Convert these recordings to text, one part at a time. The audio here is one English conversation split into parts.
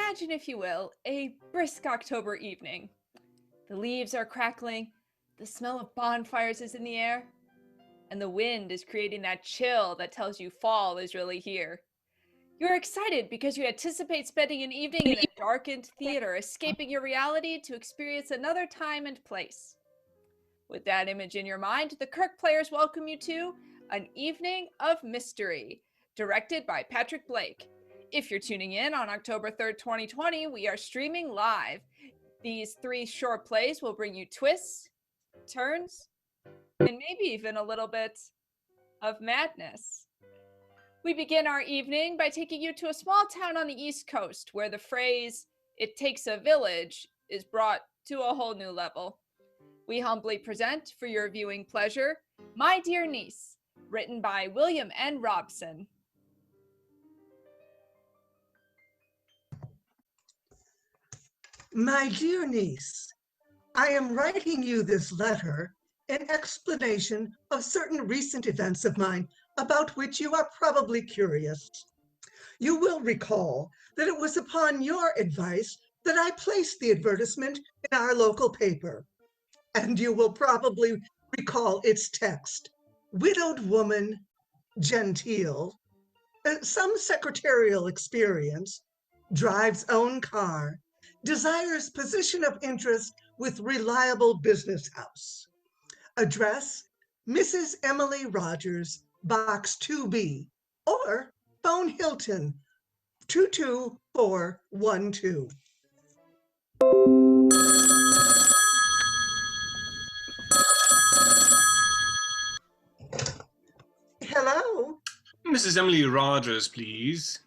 Imagine, if you will, a brisk October evening. The leaves are crackling, the smell of bonfires is in the air, and the wind is creating that chill that tells you fall is really here. You're excited because you anticipate spending an evening in a darkened theater, escaping your reality to experience another time and place. With that image in your mind, the Kirk Players welcome you to An Evening of Mystery, directed by Patrick Blake. If you're tuning in on October 3rd, 2020, we are streaming live. These 3 short plays will bring you twists, turns, and maybe even a little bit of madness. We begin our evening by taking you to a small town on the East Coast where the phrase, "it takes a village," is brought to a whole new level. We humbly present, for your viewing pleasure, My Dear Niece, written by William N. Robson. My dear niece, I am writing you this letter in explanation of certain recent events of mine about which you are probably curious. You will recall that it was upon your advice that I placed the advertisement in our local paper, and you will probably recall its text: widowed woman, genteel, some secretarial experience, drives own car, desires position of interest with reliable business house. Address: Mrs. Emily Rogers, Box 2B, or phone Hilton 22412. Hello, Mrs. Emily Rogers, please.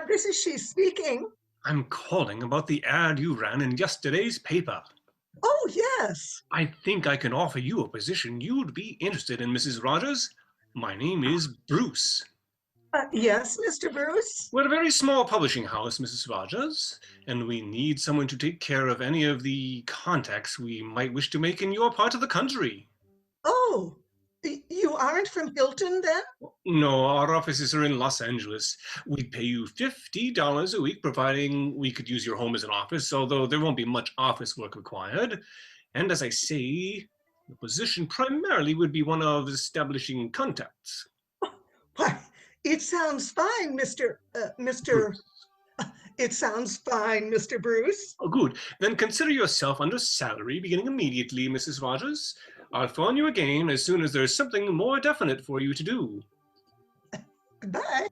this is she speaking. I'm calling about the ad you ran in yesterday's paper. Oh, yes. I think I can offer you a position you'd be interested in, Mrs. Rogers. My name is Bruce. Yes, Mr. Bruce. We're a very small publishing house, Mrs. Rogers, and we need someone to take care of any of the contacts we might wish to make in your part of the country. Oh, you aren't from Hilton then? No, our offices are in Los Angeles. We'd pay you $50 a week, providing we could use your home as an office, although there won't be much office work required. And as I say, the position primarily would be one of establishing contacts. Why, it sounds fine, Bruce. It sounds fine, Mr. Bruce. Oh, good. Then consider yourself under salary beginning immediately, Mrs. Rogers. I'll phone you again as soon as there's something more definite for you to do. Goodbye.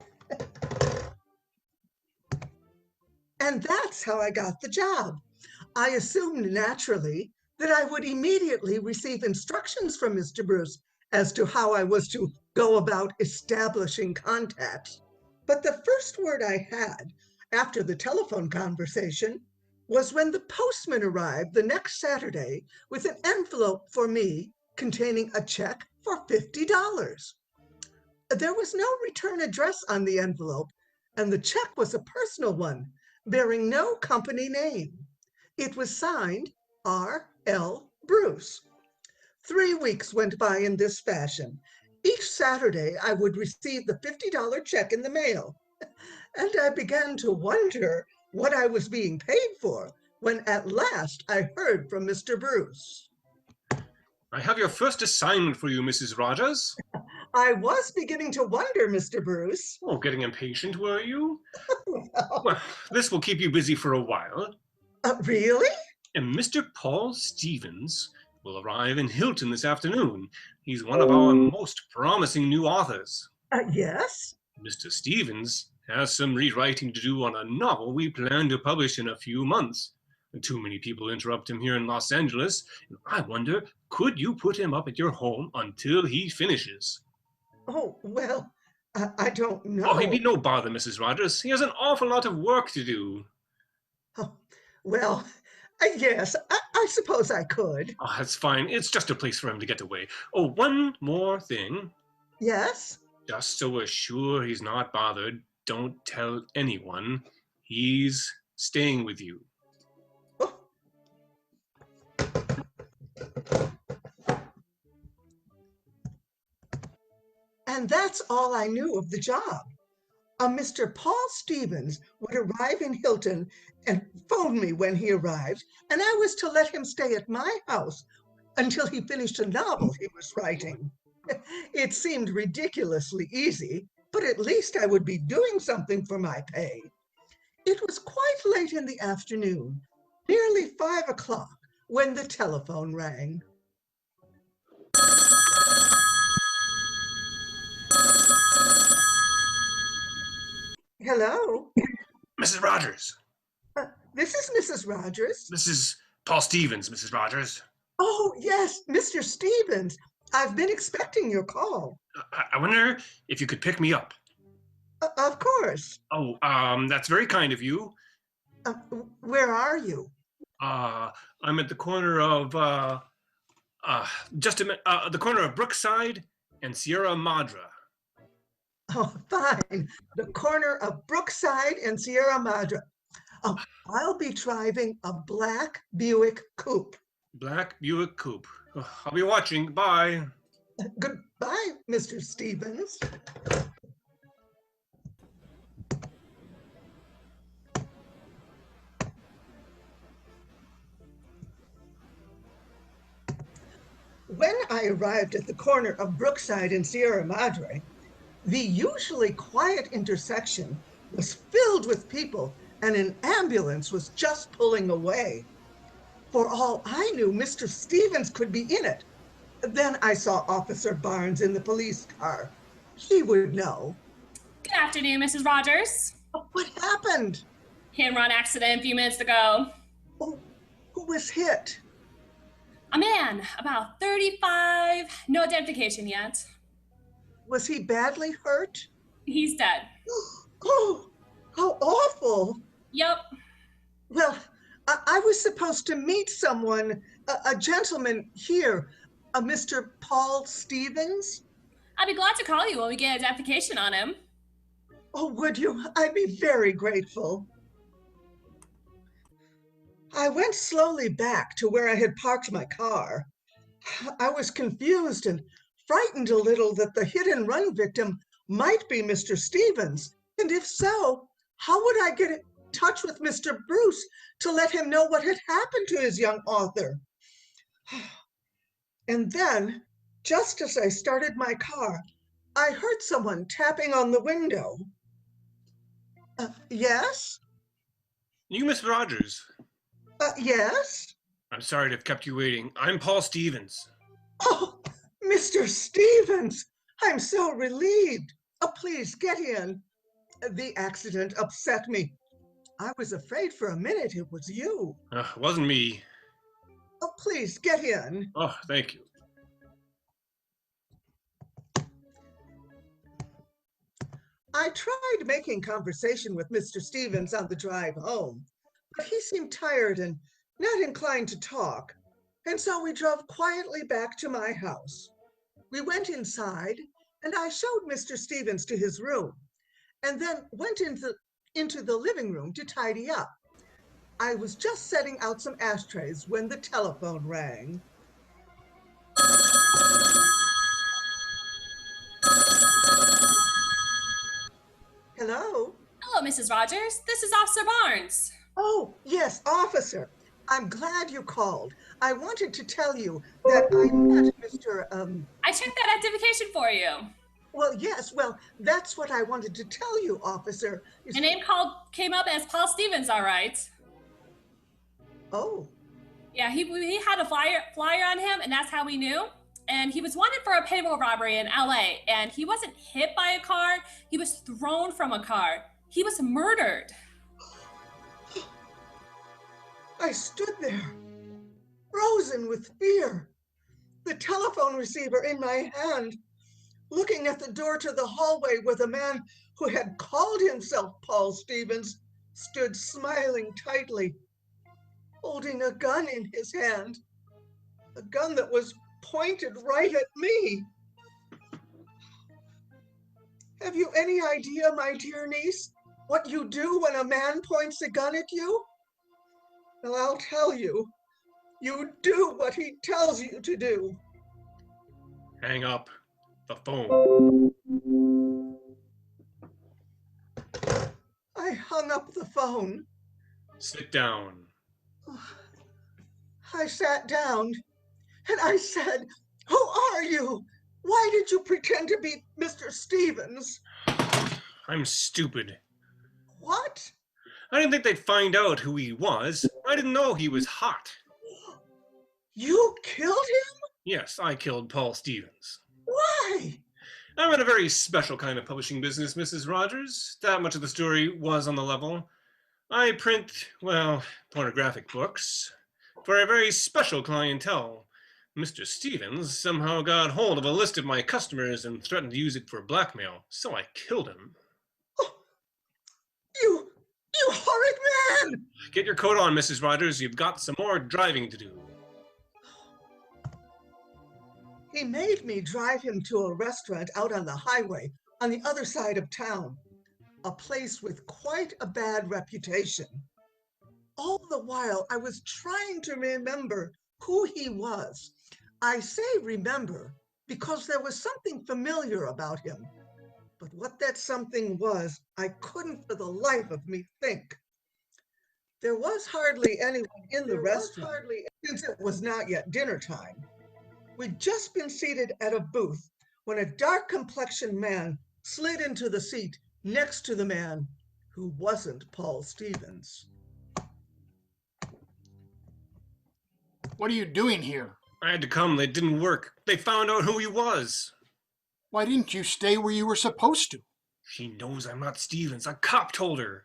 And that's how I got the job. I assumed naturally that I would immediately receive instructions from Mr. Bruce as to how I was to go about establishing contacts. But the first word I had after the telephone conversation was when the postman arrived the next Saturday with an envelope for me containing a check for $50. There was no return address on the envelope, and the check was a personal one, bearing no company name. It was signed R.L. Bruce. 3 weeks went by in this fashion. Each Saturday, I would receive the $50 check in the mail, and I began to wonder what I was being paid for when at last I heard from Mr. Bruce. I have your first assignment for you, Mrs. Rogers. I was beginning to wonder, Mr. Bruce. Oh, getting impatient, were you? Well, Well, this will keep you busy for a while. really? And Mr. Paul Stevens will arrive in Hilton this afternoon. He's one of our most promising new authors. Yes? Mr. Stevens has some rewriting to do on a novel we plan to publish in a few months. Too many people interrupt him here in Los Angeles, and I wonder, could you put him up at your home until he finishes? Oh, well, I don't Oh, he'd be know. no bother, Mrs. Rogers. He has an awful lot of work to do. Oh, well, yes, I suppose I could. Oh, that's fine. It's just a place for him to get away. Oh, one more thing. Yes? Just so we're sure he's not bothered, don't tell anyone. He's staying with you. Oh, and that's all I knew of the job. A Mr. Paul Stevens would arrive in Hilton and phone me when he arrived, and I was to let him stay at my house until he finished a novel he was writing. It seemed ridiculously easy, but at least I would be doing something for my pay. It was quite late in the afternoon, nearly 5 o'clock, when the telephone rang. Hello, Mrs. Rogers. this is Mrs. Rogers. This is Paul Stevens, Mrs. Rogers. Oh, yes, Mr. Stevens. I've been expecting your call. I wonder if you could pick me up. Of course. Oh, that's very kind of you. Uh, where are you? I'm at the corner of, the corner of Brookside and Sierra Madre. Oh, fine. The corner of Brookside and Sierra Madre. Oh, I'll be driving a black Buick coupe. Black Buick Coupe. I'll be watching. Bye. Goodbye, Mr. Stevens. When I arrived at the corner of Brookside and Sierra Madre, the usually quiet intersection was filled with people and an ambulance was just pulling away. For all I knew, Mr. Stevens could be in it. Then I saw Officer Barnes in the police car. He would know. Good afternoon, Mrs. Rogers. What happened? Hit and run accident a few minutes ago. Oh, who was hit? A man, about 35, no identification yet. Was he badly hurt? He's dead. Oh, how awful. Yep. Well, I was supposed to meet someone, a gentleman here, a Mr. Paul Stevens. I'd be glad to call you when we get identification on him. Oh, would you? I'd be very grateful. I went slowly back to where I had parked my car. I was confused and frightened a little that the hit and run victim might be Mr. Stevens. And if so, how would I get in touch with Mr. Bruce to let him know what had happened to his young author? And then, just as I started my car, I heard someone tapping on the window. Yes? You, Miss Rogers. Yes? I'm sorry to have kept you waiting. I'm Paul Stevens. Oh, Mr. Stevens, I'm so relieved. Oh, please get in. The accident upset me. I was afraid for a minute it was you. It wasn't me. Oh, please get in. Oh, thank you. I tried making conversation with Mr. Stevens on the drive home, but he seemed tired and not inclined to talk, and so we drove quietly back to my house. We went inside, and I showed Mr. Stevens to his room, and then went into the living room to tidy up. I was just setting out some ashtrays when the telephone rang. Hello? Hello, Mrs. Rogers. This is Officer Barnes. Oh, yes, officer. I'm glad you called. I wanted to tell you that I met Mr. I checked that identification for you. Well, yes, well, that's what I wanted to tell you, officer. Your name came up as Paul Stevens, all right. Oh. Yeah, he had a flyer on him, and that's how we knew. And he was wanted for a payroll robbery in LA, and he wasn't hit by a car, he was thrown from a car. He was murdered. I stood there, frozen with fear, the telephone receiver in my hand, looking at the door to the hallway where the man who had called himself Paul Stevens stood smiling tightly, holding a gun in his hand, a gun that was pointed right at me. Have you any idea, my dear niece, what you do when a man points a gun at you? Well, I'll tell you. You do what he tells you to do. Hang up the phone. hung up the phone. Sit down. I sat down and I said, "Who are you? Why did you pretend to be Mr. Stevens?" I'm stupid. What? I didn't think they'd find out who he was. I didn't know he was hot. You killed him? Yes, I killed Paul Stevens. Why? I'm in a very special kind of publishing business, Mrs. Rogers. That much of the story was on the level. I print, well, pornographic books for a very special clientele. Mr. Stevens somehow got hold of a list of my customers and threatened to use it for blackmail, so I killed him. Oh, you horrid man! Get your coat on, Mrs. Rogers. You've got some more driving to do. He made me drive him to a restaurant out on the highway on the other side of town, a place with quite a bad reputation. All the while, I was trying to remember who he was. I say remember because there was something familiar about him. But what that something was, I couldn't for the life of me think. There was hardly anyone in the restaurant since it was not yet dinner time. We'd just been seated at a booth when a dark-complexioned man slid into the seat next to the man who wasn't Paul Stevens. What are you doing here? I had to come. They didn't work. They found out who he was. Why didn't you stay where you were supposed to? She knows I'm not Stevens. A cop told her.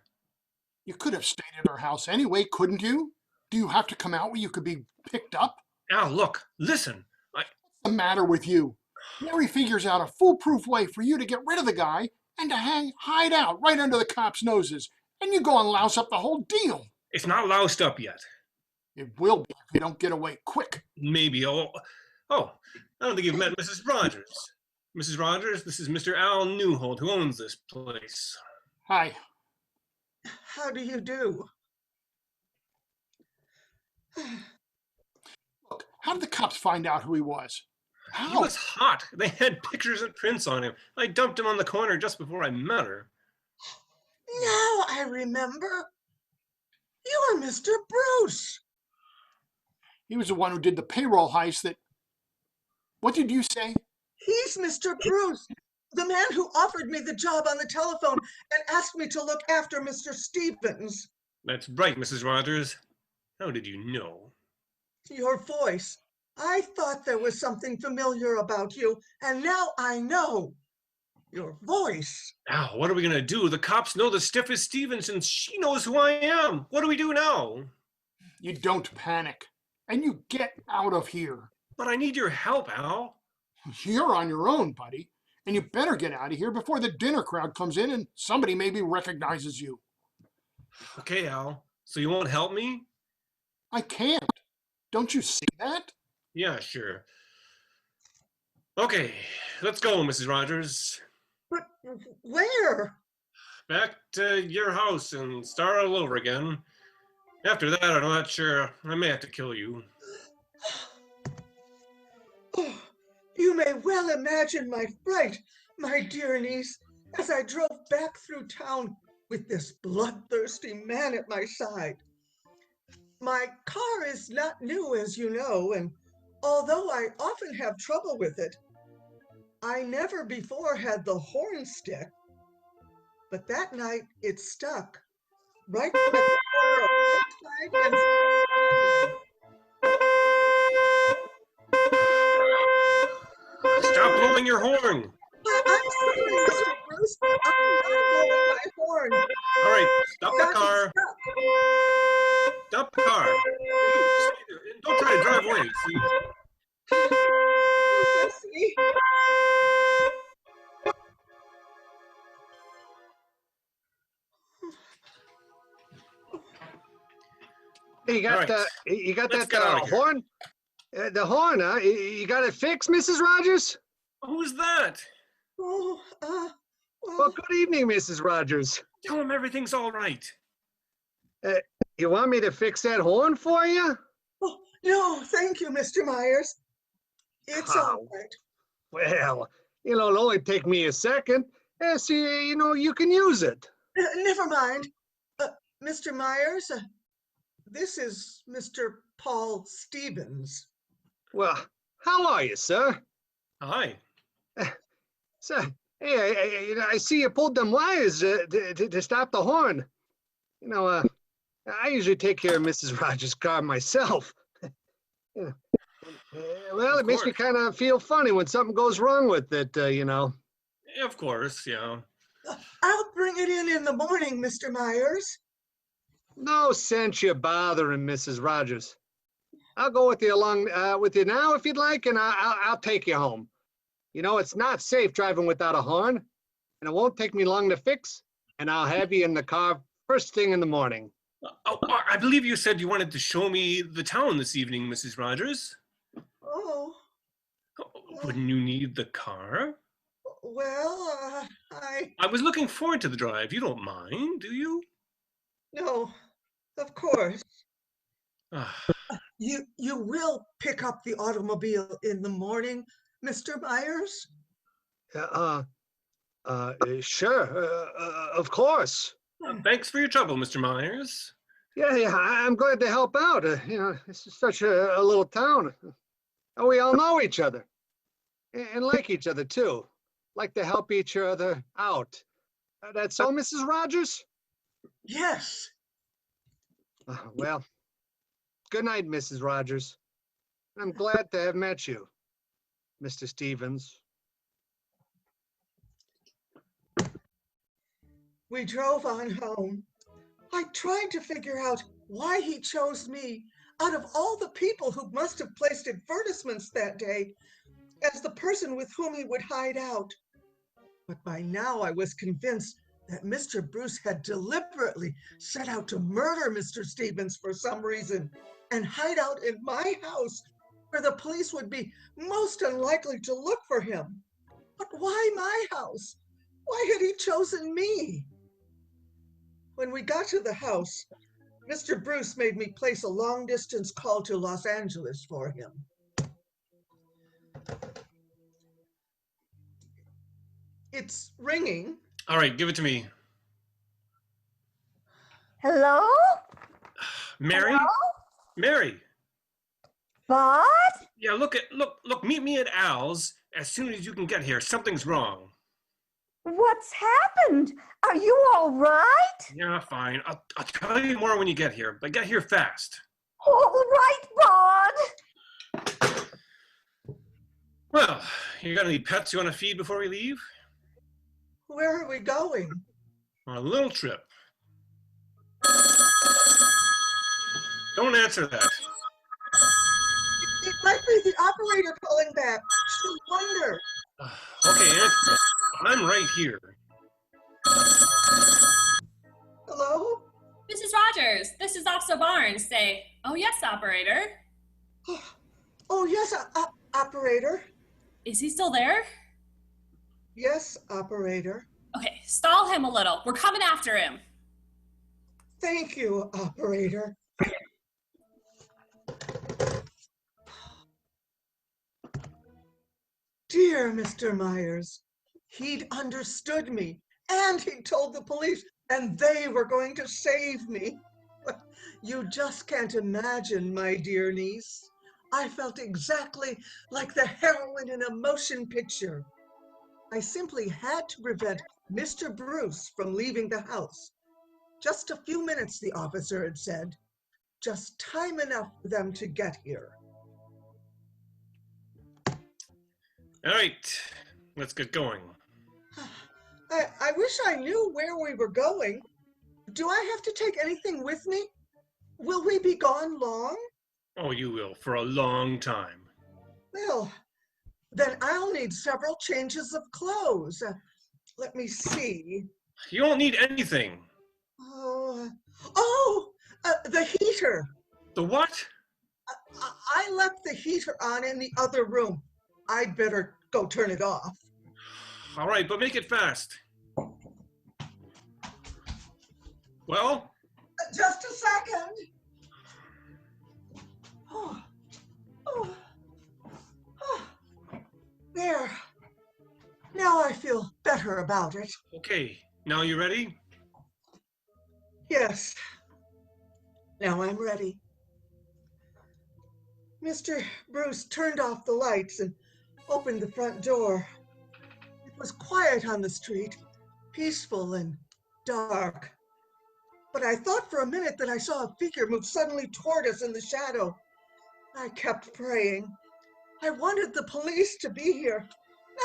You could have stayed at her house anyway, couldn't you? Do you have to come out where you could be picked up? Al, look, listen. What's the matter with you? Mary figures out a foolproof way for you to get rid of the guy and to hide out right under the cops' noses, and you go and louse up the whole deal. It's not loused up yet. It will be if you don't get away quick. Maybe. Oh, I don't think you've met Mrs. Rogers. Mrs. Rogers, this is Mr. Al Newholt, who owns this place. Hi. How do you do? Look, how did the cops find out who he was? How? He was hot. They had pictures and prints on him. I dumped him on the corner just before I met her. Now I remember. You are Mr. Bruce. He was the one who did the payroll heist that... What did you say? He's Mr. Bruce, the man who offered me the job on the telephone and asked me to look after Mr. Stevens. That's right, Mrs. Rogers. How did you know? Your voice. I thought there was something familiar about you, and now I know. Your voice. Al, what are we going to do? The cops know the stiff is Stevens, and she knows who I am. What do we do now? You don't panic, and you get out of here. But I need your help, Al. You're on your own, buddy, and you better get out of here before the dinner crowd comes in and somebody maybe recognizes you. Okay, Al. So you won't help me? I can't. Don't you see that? Yeah, sure. Okay, let's go, Mrs. Rogers. But where? Back to your house and start all over again. After that, I'm not sure. I may have to kill you. Oh, you may well imagine my fright, my dear niece, as I drove back through town with this bloodthirsty man at my side. My car is not new, as you know, and although I often have trouble with it, I never before had the horn stick. But that night it stuck right at the corner of Lakeside and Stop blowing your horn. I'm sorry, Mr. Bruce. I'm not blowing my horn. All right, stop the car. Stop the car. Stay there. And don't try to drive away. See? See? You got All right. you got Let's that get out of here. horn? The horn, huh? You got it fixed, Mrs. Rogers? Who's that? Oh, Well, good evening, Mrs. Rogers. Tell him everything's all right. You want me to fix that horn for you? oh, no, thank you, Mr. Myers. It's all right. Well, it'll only take me a second. See, you can use it. Never mind. Mr. Myers, this is Mr. Paul Stevens. Well, how are you, sir? Hi. Sir, hey, I see you pulled them wires to stop the horn. I usually take care of Mrs. Rogers' car myself. Yeah. Well, Of it makes me course. kind of feel funny when something goes wrong with it, Of course, yeah. I'll bring it in the morning, Mr. Myers. No sense you bothering Mrs. Rogers. I'll go with you along with you now if you'd like, and I'll take you home. It's not safe driving without a horn, and it won't take me long to fix, and I'll have you in the car first thing in the morning. Oh, I believe you said you wanted to show me the town this evening, Mrs. Rogers. Oh, Wouldn't you need the car? well, I was looking forward to the drive. You don't mind, do you? no, of course. Ah, You will pick up the automobile in the morning, Mr. Myers? Sure, of course. Thanks for your trouble, Mr. Myers. Yeah, I'm glad to help out. This is such a little town. And we all know each other and like each other too. Like to help each other out. That's so, Mrs. Rogers? Yes. Well, good night, Mrs. Rogers. I'm glad to have met you, Mr. Stevens. We drove on home. I tried to figure out why he chose me out of all the people who must have placed advertisements that day as the person with whom he would hide out. But by now I was convinced that Mr. Bruce had deliberately set out to murder Mr. Stevens for some reason and hide out in my house where the police would be most unlikely to look for him. But why my house? Why had he chosen me? When we got to the house, Mr. Bruce made me place a long-distance call to Los Angeles for him. It's ringing. All right, give it to me. Hello? Mary? Hello? Mary. Bud? Yeah, look, meet me at Al's as soon as you can get here. Something's wrong. What's happened? Are you all right? Yeah, fine. I'll tell you more when you get here, but get here fast. All right, Bud. Well, you got any pets you want to feed before we leave? Where are we going? On a little trip. Don't answer that. It might be the operator calling back. She'll wonder. Okay, answer it. I'm right here. Hello? Mrs. Rogers, this is Officer Barnes. Say, oh yes, operator. Oh, yes, operator. Is he still there? Yes, operator. Okay, stall him a little. We're coming after him. Thank you, operator. Dear Mr. Myers, he'd understood me, and he told the police, and they were going to save me. You just can't imagine, my dear niece. I felt exactly like the heroine in a motion picture. I simply had to prevent Mr. Bruce from leaving the house. Just a few minutes, the officer had said. Just time enough for them to get here. All right, let's get going. I wish I knew where we were going. Do I have to take anything with me? Will we be gone long? Oh, you will, for a long time. Well, then I'll need several changes of clothes. Let me see. You won't need anything. The heater. The what? I left the heater on in the other room. I'd better go turn it off. All right, but make it fast. Well? Just a second. There. Now I feel better about it. Okay, now you ready? Yes. Now I'm ready. Mr. Bruce turned off the lights and opened the front door. It was quiet on the street, peaceful and dark. But I thought for a minute that I saw a figure move suddenly toward us in the shadow. I kept praying. I wanted the police to be here,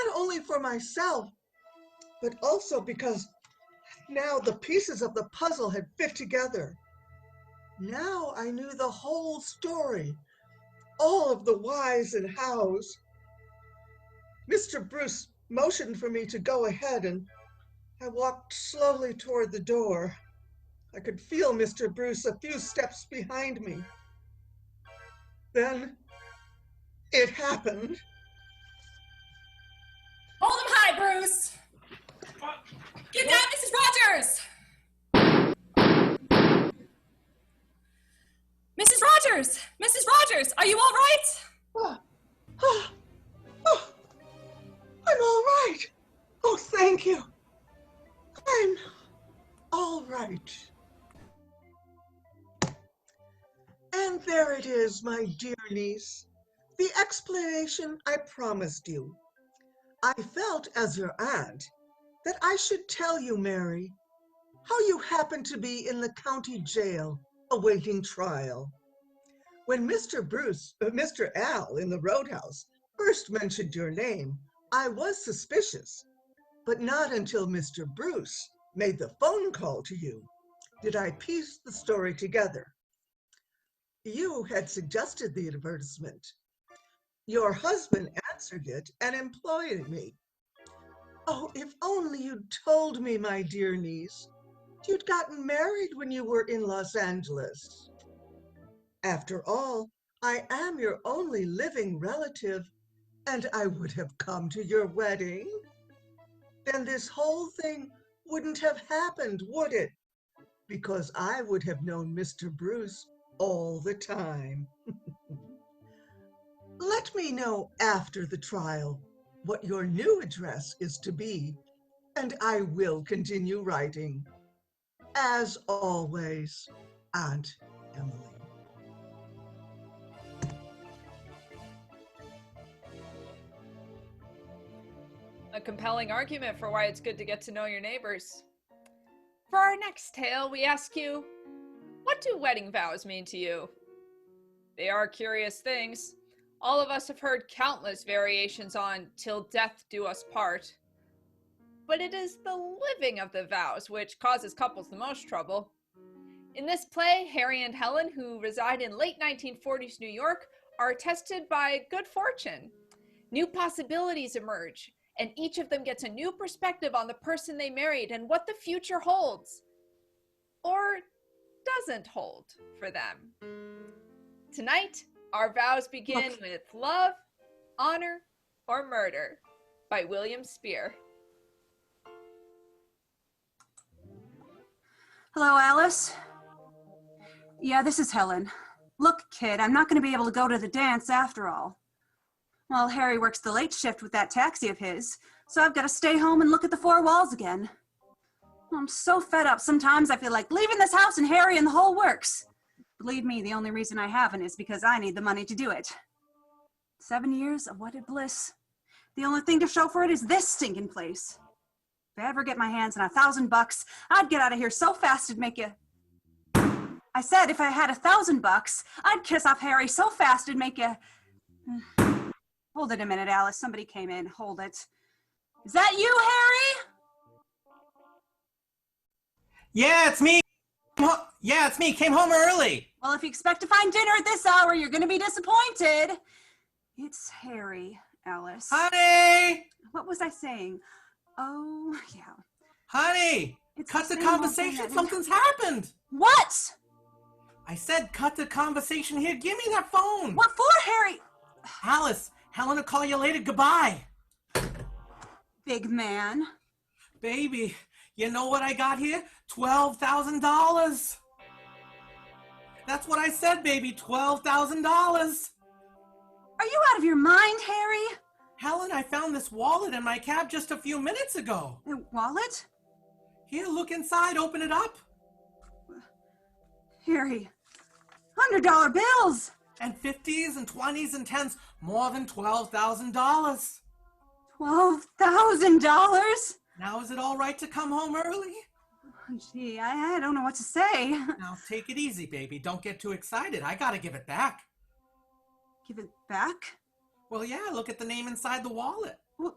not only for myself, but also because now the pieces of the puzzle had fit together. Now I knew the whole story, all of the whys and hows. Mr. Bruce motioned for me to go ahead, and I walked slowly toward the door. I could feel Mr. Bruce a few steps behind me. Then it happened. Hold him high, Bruce. Get down, Mrs. Rogers. Mrs. Rogers! Mrs. Rogers, are you all right? I'm all right. Oh, thank you. I'm all right. And there it is, my dear niece, the explanation I promised you. I felt as your aunt that I should tell you, Mary, how you happened to be in the county jail awaiting trial. When Mr. Al in the roadhouse first mentioned your name, I was suspicious, but not until Mr. Bruce made the phone call to you did I piece the story together. You had suggested the advertisement. Your husband answered it and employed me. Oh, if only you'd told me, my dear niece, you'd gotten married when you were in Los Angeles. After all, I am your only living relative, and I would have come to your wedding. Then this whole thing wouldn't have happened, would it? Because I would have known Mr. Bruce all the time. Let me know after the trial what your new address is to be, and I will continue writing. As always, Aunt Emily. A compelling argument for why it's good to get to know your neighbors. For our next tale, we ask you, what do wedding vows mean to you? They are curious things. All of us have heard countless variations on "till death do us part." But it is the living of the vows which causes couples the most trouble. In this play, Harry and Helen, who reside in late 1940s New York, are tested by good fortune. New possibilities emerge, and each of them gets a new perspective on the person they married and what the future holds, or doesn't hold, for them. Tonight, our vows begin with Love, Honor, or Murder by William Spear. Hello, Alice. Yeah, this is Helen. Look, kid, I'm not going to be able to go to the dance after all. Well, Harry works the late shift with that taxi of his, so I've got to stay home and look at the four walls again. I'm so fed up, sometimes I feel like leaving this house and Harry and the whole works. Believe me, the only reason I haven't is because I need the money to do it. 7 years of wedded bliss. The only thing to show for it is this stinking place. If I ever get my hands on $1,000, I'd get out of here so fast it'd make you... I said if I had $1,000, I'd kiss off Harry so fast it'd make you... Hold it a minute, Alice. Somebody came in. Hold it. Is that you, Harry? Yeah, it's me. Yeah, it's me. Came home early. Well, if you expect to find dinner at this hour, you're going to be disappointed. It's Harry, Alice. Honey! What was I saying? Oh, yeah. Honey! Cut the conversation. Something's happened. What? I said cut the conversation here. Give me that phone. What for, Harry? Alice, Helen will call you later. Goodbye. Big man. Baby, you know what I got here? $12,000. That's what I said, baby. $12,000. Are you out of your mind, Harry? Helen, I found this wallet in my cab just a few minutes ago. A wallet? Here, look inside. Open it up. Harry, $100 bills. And 50s and 20s and 10s, more than $12,000. $12,000? Now, is it all right to come home early? Gee, I don't know what to say. Now, take it easy, baby. Don't get too excited. I gotta give it back. Give it back? Well, yeah, look at the name inside the wallet. Well,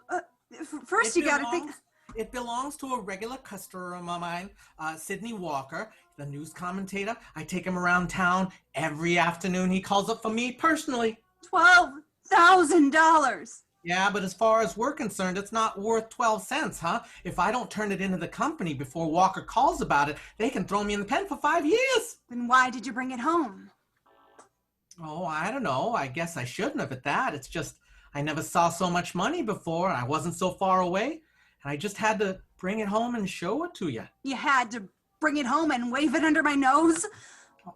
first you gotta think... It belongs to a regular customer of mine, Sydney Walker, the news commentator. I take him around town every afternoon. He calls up for me personally. $12,000. Yeah, but as far as we're concerned, it's not worth 12 cents, huh? If I don't turn it into the company before Walker calls about it, they can throw me in the pen for 5 years. Then why did you bring it home? Oh, I don't know. I guess I shouldn't have at that. It's just I never saw so much money before. I wasn't so far away. And I just had to bring it home and show it to you. You had to bring it home and wave it under my nose?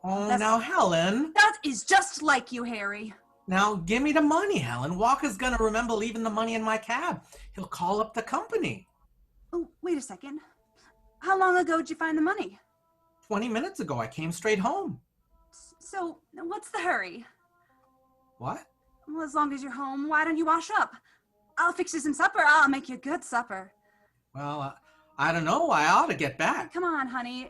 Oh, now, Helen. That is just like you, Harry. Now, give me the money, Helen. Walker's going to remember leaving the money in my cab. He'll call up the company. Oh, wait a second. How long ago did you find the money? 20 minutes ago. I came straight home. So, what's the hurry? What? Well, as long as you're home, why don't you wash up? I'll fix you some supper. I'll make you a good supper. Well, I don't know. I ought to get back. Come on, honey.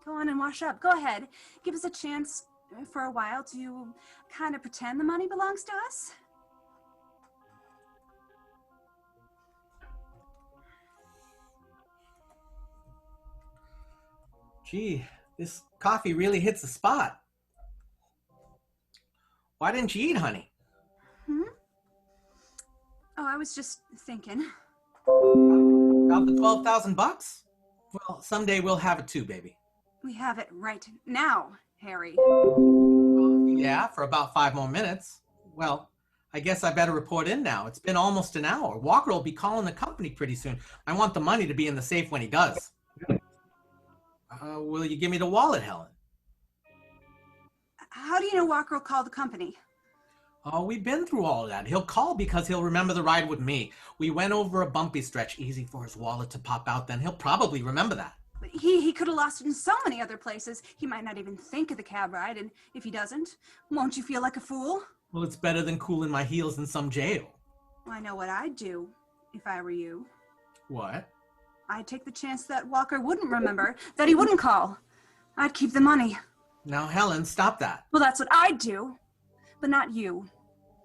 Go on and wash up. Go ahead. Give us a chance for a while to kind of pretend the money belongs to us. Gee, this coffee really hits the spot. Why didn't you eat, honey? Oh, I was just thinking. About the 12,000 bucks? Well, someday we'll have it too, baby. We have it right now, Harry. Yeah, for about 5 more minutes. Well, I guess I better report in now. It's been almost an hour. Walker will be calling the company pretty soon. I want the money to be in the safe when he does. Will you give me the wallet, Helen? How do you know Walker will call the company? Oh, we've been through all of that. He'll call because he'll remember the ride with me. We went over a bumpy stretch, easy for his wallet to pop out then. He'll probably remember that. But he could have lost it in so many other places. He might not even think of the cab ride, and if he doesn't, won't you feel like a fool? Well, it's better than cooling my heels in some jail. Well, I know what I'd do if I were you. What? I'd take the chance that Walker wouldn't remember, that he wouldn't call. I'd keep the money. Now, Helen, stop that. Well, that's what I'd do, but not you.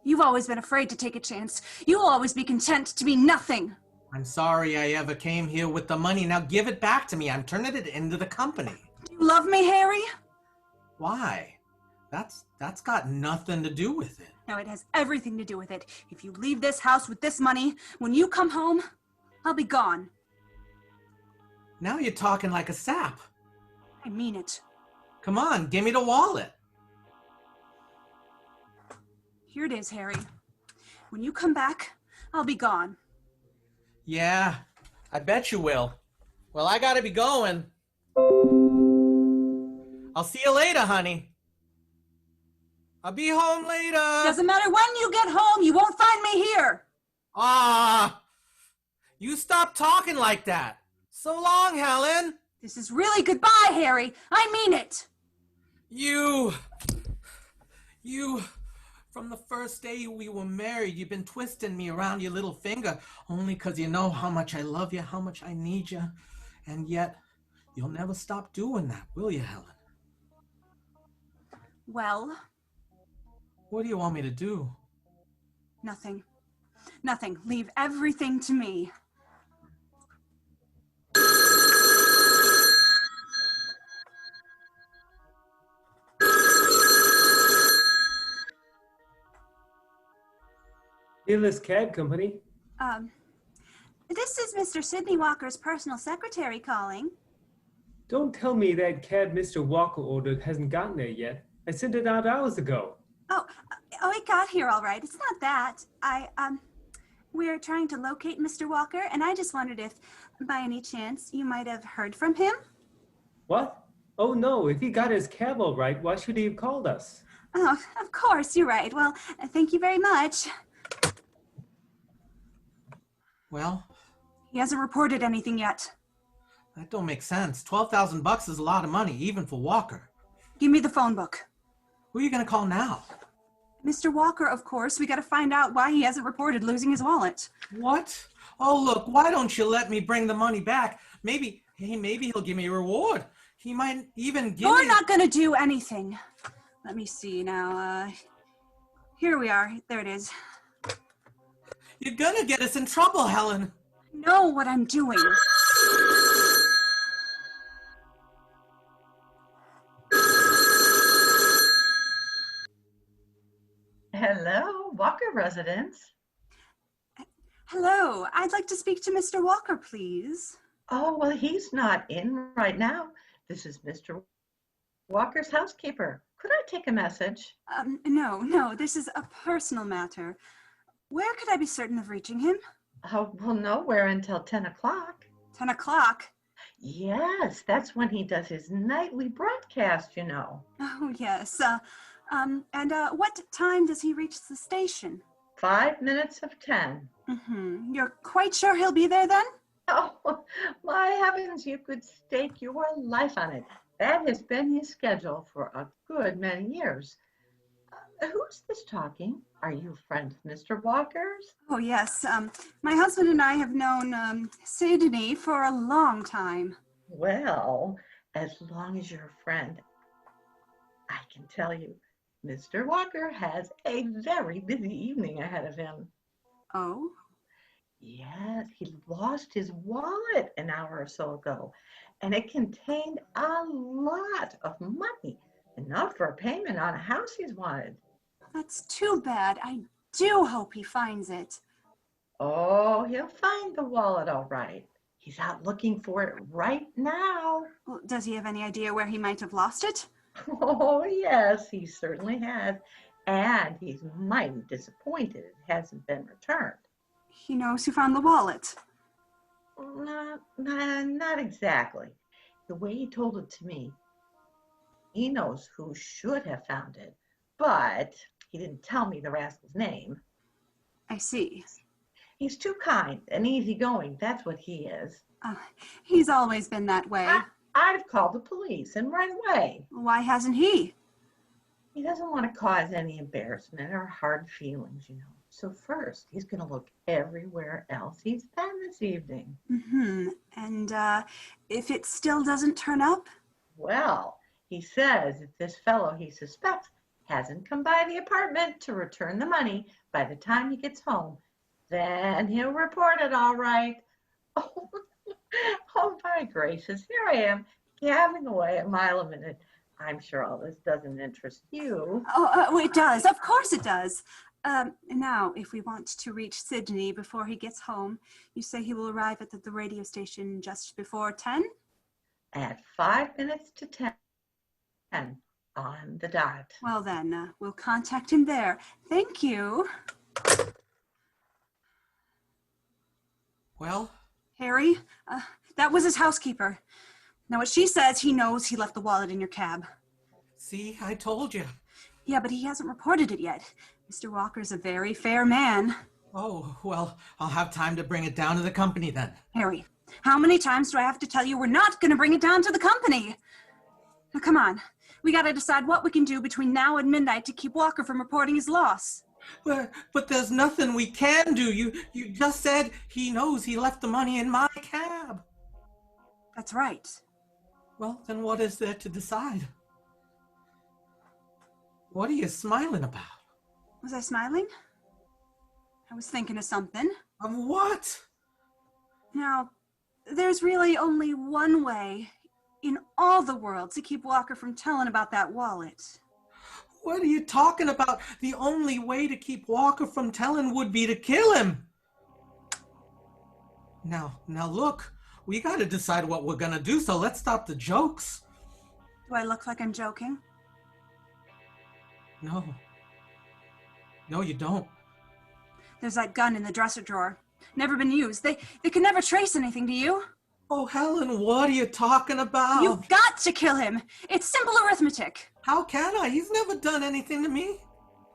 You've always been afraid to take a chance. You'll always be content to be nothing. I'm sorry I ever came here with the money. Now give it back to me. I'm turning it into the company. Do you love me, Harry? Why? That's got nothing to do with it. No, it has everything to do with it. If you leave this house with this money, when you come home, I'll be gone. Now you're talking like a sap. I mean it. Come on, give me the wallet. Here it is, Harry. When you come back, I'll be gone. Yeah, I bet you will. Well, I gotta be going. I'll see you later, honey. I'll be home later. Doesn't matter when you get home, you won't find me here. Ah, you stop talking like that. So long, Helen. This is really goodbye, Harry. I mean it. You, from the first day we were married, you've been twisting me around your little finger only 'cause you know how much I love you, how much I need you. And yet, you'll never stop doing that, will you, Helen? Well, What do you want me to do? nothing. Nothing. Leave everything to me. Fearless Cab Company. This is Mr. Sidney Walker's personal secretary calling. Don't tell me that cab Mr. Walker ordered hasn't gotten there yet. I sent it out hours ago. Oh, it got here all right. It's not that. We're trying to locate Mr. Walker, and I just wondered if, by any chance, you might have heard from him? What? Oh no, if he got his cab all right, why should he have called us? Oh, of course, you're right. Well, thank you very much. Well, He hasn't reported anything yet. that don't make sense. 12,000 bucks is a lot of money, even for Walker. Give me the phone book. Who are you going to call now? Mr. Walker, of course. We got to find out why he hasn't reported losing his wallet. What? Oh, look, why don't you let me bring the money back? Maybe he'll give me a reward. He might even give You're me... not going to do anything. Let me see now. Here we are. There it is. You're going to get us in trouble, Helen. Know what I'm doing. Hello, Walker residence. Hello. I'd like to speak to Mr. Walker, please. Oh, well, he's not in right now. This is Mr. Walker's housekeeper. Could I take a message? No, this is a personal matter. Where could I be certain of reaching him? Oh, well, nowhere until 10 o'clock. 10 o'clock? Yes, that's when he does his nightly broadcast, you know. Oh, yes. What time does he reach the station? 5 minutes of 10. Mm-hmm. You're quite sure he'll be there then? Oh, my heavens, you could stake your life on it. That has been his schedule for a good many years. Who's this talking? Are you friends, Mr. Walker's? Oh, yes. My husband and I have known Sydney for a long time. Well, as long as you're a friend, I can tell you, Mr. Walker has a very busy evening ahead of him. Oh? Yes, he lost his wallet an hour or so ago, and it contained a lot of money, enough for a payment on a house he's wanted. That's too bad. I do hope he finds it. Oh, he'll find the wallet all right. He's out looking for it right now. Well, does he have any idea where he might have lost it? Oh, yes, he certainly has. And he's mighty disappointed it hasn't been returned. He knows who found the wallet. Not exactly. The way he told it to me, he knows who should have found it, but he didn't tell me the rascal's name. I see. He's too kind and easygoing, that's what he is. He's always been that way. I'd have called the police and right away. Why hasn't he? He doesn't want to cause any embarrassment or hard feelings, you know. So first, he's going to look everywhere else he's been this evening. Mm-hmm. And if it still doesn't turn up? Well, he says that this fellow he suspects hasn't come by the apartment to return the money by the time he gets home, then he'll report it all right. Oh my gracious, here I am, gabbing away a mile a minute. I'm sure all this doesn't interest you. Oh, it does. Of course it does. Now, if we want to reach Sydney before he gets home, you say he will arrive at the radio station just before 10? At 5 minutes to 10 on the dot. Well then, we'll contact him there. Thank you. Well? Harry, that was his housekeeper. Now what she says, he knows he left the wallet in your cab. See, I told you. Yeah, but he hasn't reported it yet. Mr. Walker's a very fair man. Oh, well, I'll have time to bring it down to the company then. Harry, how many times do I have to tell you we're not going to bring it down to the company? Now, come on. We got to decide what we can do between now and midnight to keep Walker from reporting his loss. But there's nothing we can do. You just said he knows he left the money in my cab. That's right. Well, then what is there to decide? What are you smiling about? Was I smiling? I was thinking of something. Of what? Now, there's really only one way in all the world to keep Walker from telling about that wallet. What are you talking about? The only way to keep Walker from telling would be to kill him. Now look, we got to decide what we're going to do, so let's stop the jokes. Do I look like I'm joking? No. No, you don't. There's that gun in the dresser drawer. Never been used. They can never trace anything to you. Oh, Helen, what are you talking about? You've got to kill him. It's simple arithmetic. How can I? He's never done anything to me.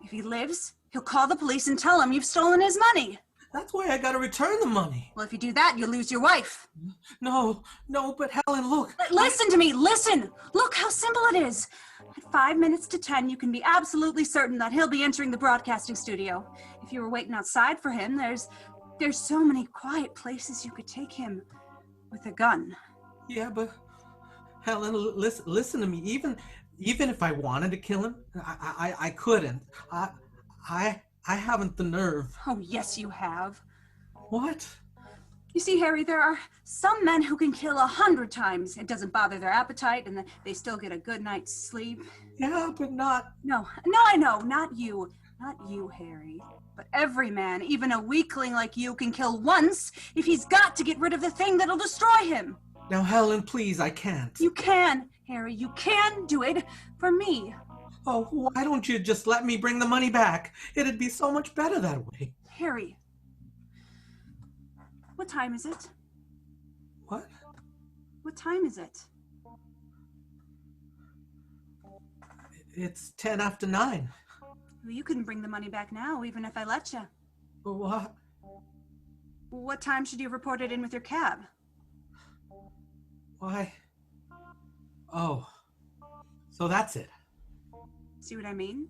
If he lives, he'll call the police and tell them you've stolen his money. That's why I gotta return the money. Well, if you do that, you'll lose your wife. No, but Helen, look. Listen to me, listen. Look how simple it is. At 5 minutes to 10, you can be absolutely certain that he'll be entering the broadcasting studio. If you were waiting outside for him, there's so many quiet places you could take him with a gun. Yeah, but Helen, listen to me. Even if I wanted to kill him, I couldn't. I haven't the nerve. Oh, yes, you have. What? You see, Harry, there are some men who can kill 100 times. It doesn't bother their appetite, and they still get a good night's sleep. Yeah, but not... No, I know, not you. Not you, Harry. But every man, even a weakling like you, can kill once if he's got to get rid of the thing that'll destroy him. Now, Helen, please, I can't. You can, Harry. You can do it for me. Oh, why don't you just let me bring the money back? It'd be so much better that way. Harry. What time is it? What? What time is it? It's 10 after 9. Well, you couldn't bring the money back now, even if I let you. What? What time should you have reported in with your cab? Why? Oh, so that's it. See what I mean?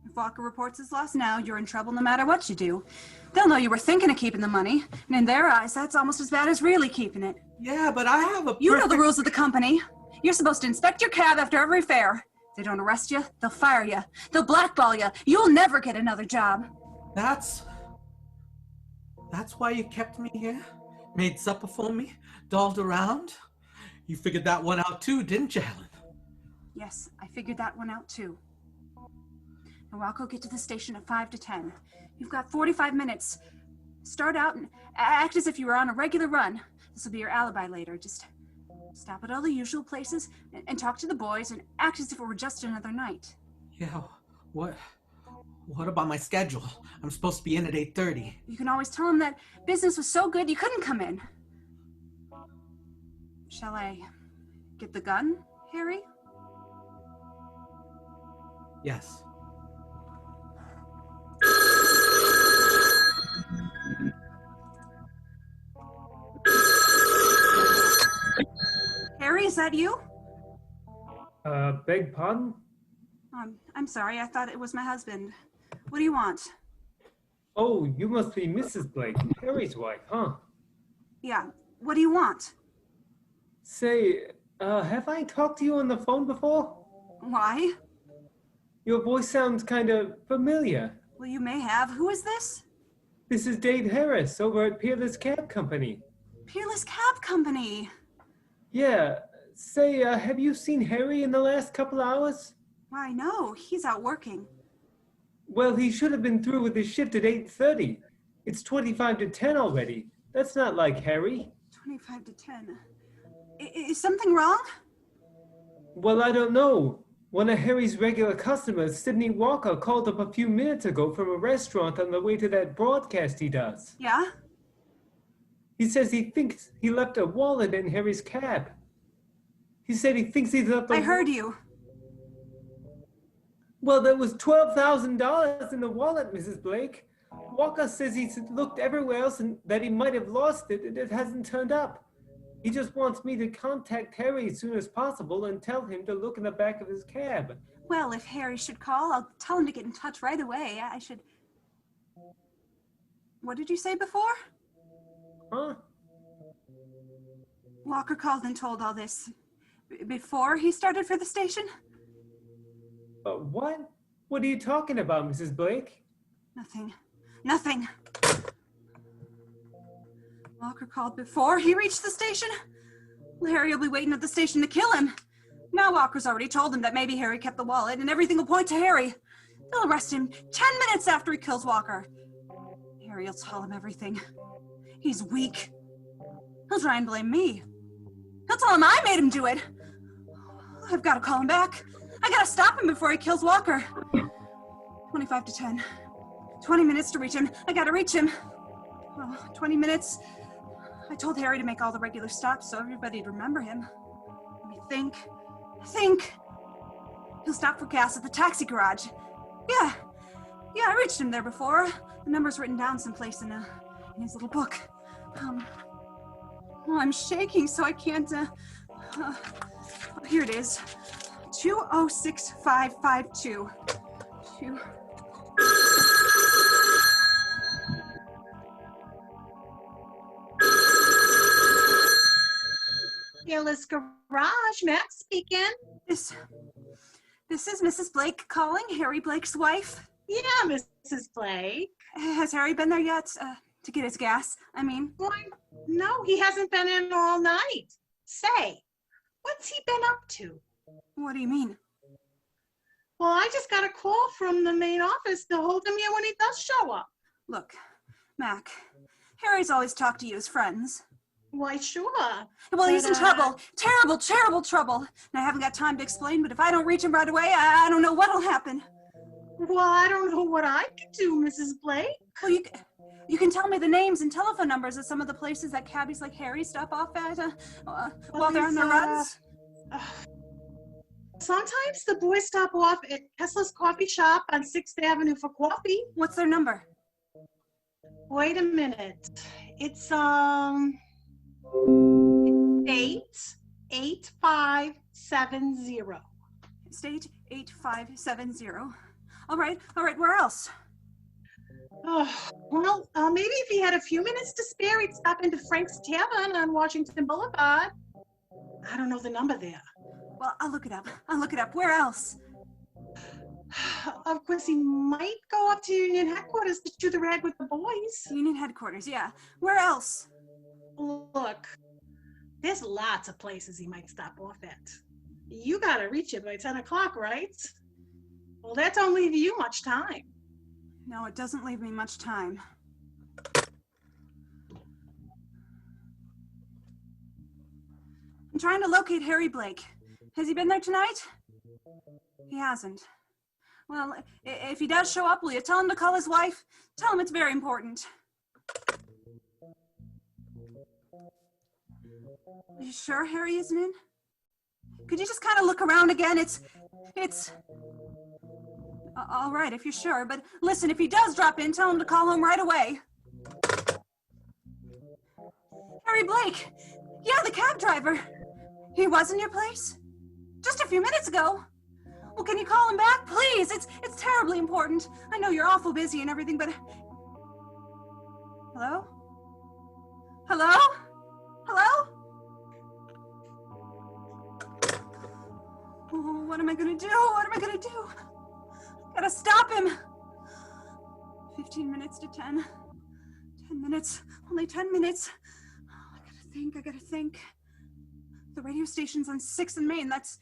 If Walker reports his loss now, you're in trouble no matter what you do. They'll know you were thinking of keeping the money, and in their eyes, that's almost as bad as really keeping it. Yeah, but I have a You know the rules of the company. You're supposed to inspect your cab after every fare. If they don't arrest you, they'll fire you. They'll blackball you. You'll never get another job. That's why you kept me here? Made supper for me? Dolled around? You figured that one out too, didn't you, Helen? Yes, I figured that one out too. Now I'll go get to the station at 5 to 10. You've got 45 minutes. Start out and act as if you were on a regular run. This will be your alibi later. Just stop at all the usual places and talk to the boys and act as if it were just another night. Yeah, what about my schedule? I'm supposed to be in at 8:30. You can always tell them that business was so good you couldn't come in. Shall I get the gun, Harry? Yes. Harry, is that you? Beg pardon? I'm sorry, I thought it was my husband. What do you want? Oh, you must be Mrs. Blake, Harry's wife, huh? Yeah, what do you want? Say, have I talked to you on the phone before? Why? Your voice sounds kind of familiar. Well, you may have. Who is this? This is Dave Harris over at Peerless Cab Company. Peerless Cab Company. Yeah, say, have you seen Harry in the last couple hours? Why, no, he's out working. Well, he should have been through with his shift at 8:30. It's 25 to 10 already. That's not like Harry. 25 to 10. Is something wrong? Well, I don't know. One of Harry's regular customers, Sydney Walker, called up a few minutes ago from a restaurant on the way to that broadcast he does. Yeah? He says he thinks he left a wallet in Harry's cab. He said he thinks he left I heard you. Well, there was $12,000 in the wallet, Mrs. Blake. Walker says he's looked everywhere else and that he might have lost it and it hasn't turned up. He just wants me to contact Harry as soon as possible and tell him to look in the back of his cab. Well, if Harry should call, I'll tell him to get in touch right away. I should... What did you say before? Huh? Walker called and told all this before he started for the station? What? What are you talking about, Mrs. Blake? Nothing. Nothing. Walker called before he reached the station? Well, Harry will be waiting at the station to kill him. Now Walker's already told him that maybe Harry kept the wallet and everything will point to Harry. They'll arrest him 10 minutes after he kills Walker. Harry will tell him everything. He's weak. He'll try and blame me. He'll tell him I made him do it. I've got to call him back. I gotta stop him before he kills Walker. 25 to 10. 20 minutes to reach him. I gotta reach him. Well, 20 minutes. I told Harry to make all the regular stops so everybody'd remember him. Let me think. He'll stop for gas at the taxi garage. Yeah, I reached him there before. The number's written down someplace in his little book. I'm shaking so I can't, here it is. 206552. Two. Fearless Garage, Max speaking. This is Mrs. Blake calling, Harry Blake's wife. Yeah, Mrs. Blake. Has Harry been there yet? To get his gas, I mean. Why, no, he hasn't been in all night. Say, what's he been up to? What do you mean? Well, I just got a call from the main office to hold him here when he does show up. Look, Mac, Harry's always talked to you as friends. Why, sure. Well, he's in trouble. Terrible, terrible trouble. And I haven't got time to explain, but if I don't reach him right away, I don't know what'll happen. Well, I don't know what I can do, Mrs. Blake. Well, you can tell me the names and telephone numbers of some of the places that cabbies like Harry stop off at while they're on their runs. Sometimes the boys stop off at Kessler's Coffee Shop on 6th Avenue for coffee. What's their number? Wait a minute. It's 88570. State 8570. All right, where else? Oh, well, maybe if he had a few minutes to spare, he'd stop into Frank's Tavern on Washington Boulevard. I don't know the number there. Well, I'll look it up. Where else? Of course, he might go up to Union Headquarters to chew the rag with the boys. Union Headquarters, yeah. Where else? Look, there's lots of places he might stop off at. You gotta reach it by 10 o'clock, right? Well, that don't leave you much time. No, it doesn't leave me much time. I'm trying to locate Harry Blake. Has he been there tonight? He hasn't. Well, if he does show up, will you tell him to call his wife? Tell him it's very important. Are you sure Harry isn't in? Could you just kind of look around again? It's all right if you're sure, but listen, if he does drop in, tell him to call home right away. Harry Blake! Yeah, the cab driver. He was in your place? Just a few minutes ago. Well, can you call him back, please? It's terribly important. I know you're awful busy and everything, but... Hello? Hello? Hello? Oh, what am I gonna do? What am I gonna do? Gotta stop him. 15 minutes to 10. 10 minutes. Only 10 minutes. Oh, I gotta think. The radio station's on 6th and Main. That's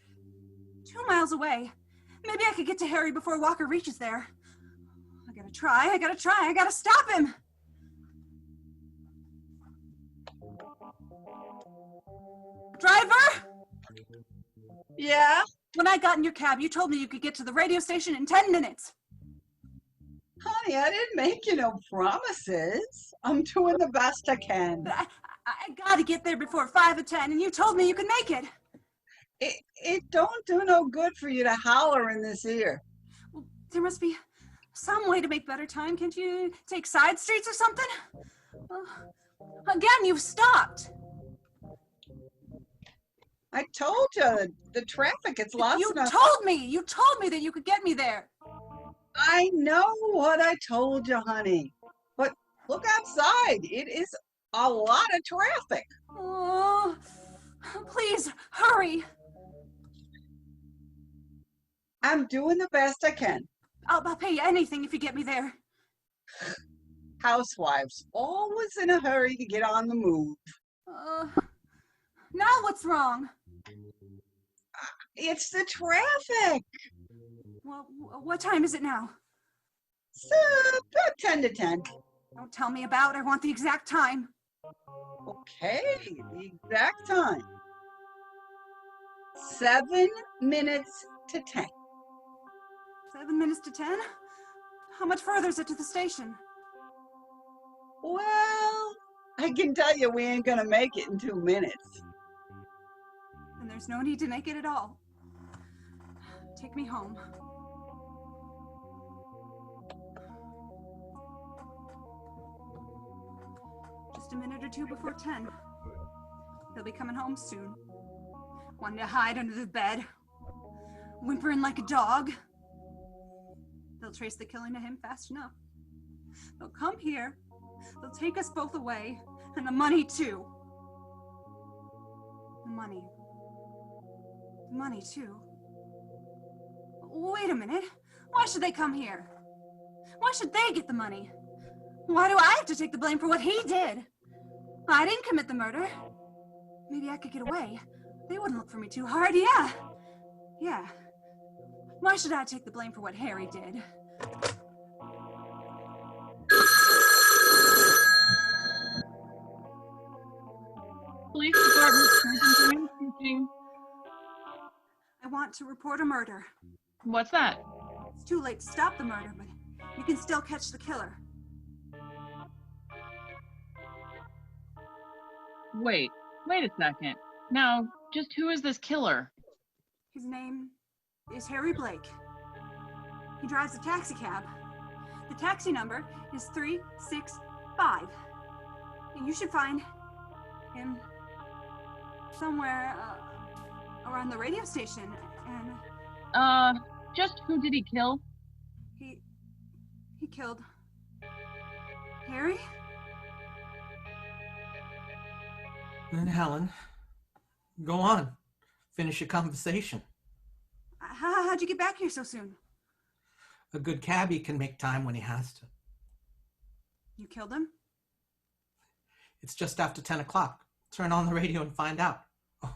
2 miles away. Maybe I could get to Harry before Walker reaches there. I gotta try. I gotta stop him. Driver? Yeah? When I got in your cab, you told me you could get to the radio station in 10 minutes. Honey, I didn't make you no promises. I'm doing the best I can. But I gotta get there before 5 or 10, and you told me you could make it. It don't do no good for you to holler in this ear. Well, there must be some way to make better time. Can't you take side streets or something? Again, you've stopped. I told you, the traffic, it's lots enough. You told me that you could get me there. I know what I told you, honey. But look outside. It is a lot of traffic. Oh, please, hurry. I'm doing the best I can. I'll pay you anything if you get me there. Housewives, always in a hurry to get on the move. Now what's wrong? It's the traffic. Well, what time is it now? It's about 10 to 10. Don't tell me about. I want the exact time. Okay, the exact time. 7 minutes to 10. 7 minutes to 10? How much further is it to the station? Well, I can tell you we ain't gonna make it in 2 minutes. And there's no need to make it at all. Take me home. Just a minute or two before 10. They'll be coming home soon. One to hide under the bed. whimpering like a dog. They'll trace the killing to him fast enough. They'll come here, they'll take us both away, and the money too. The money. The money too. Wait a minute. Why should they come here? Why should they get the money? Why do I have to take the blame for what he did? I didn't commit the murder. Maybe I could get away. They wouldn't look for me too hard, yeah. Yeah. Why should I take the blame for what Harry did? Police department speaking. I want to report a murder. What's that? It's too late to stop the murder, but you can still catch the killer. Wait a second. Now, just who is this killer? His name is Harry Blake. He drives a taxi cab. The taxi number is 365. And you should find him somewhere around the radio station. And just who did he kill? he killed Harry? Then Helen, go on. Finish your conversation. How'd you get back here so soon? A good cabbie can make time when he has to. You killed him? It's just after 10 o'clock. Turn on the radio and find out. Oh,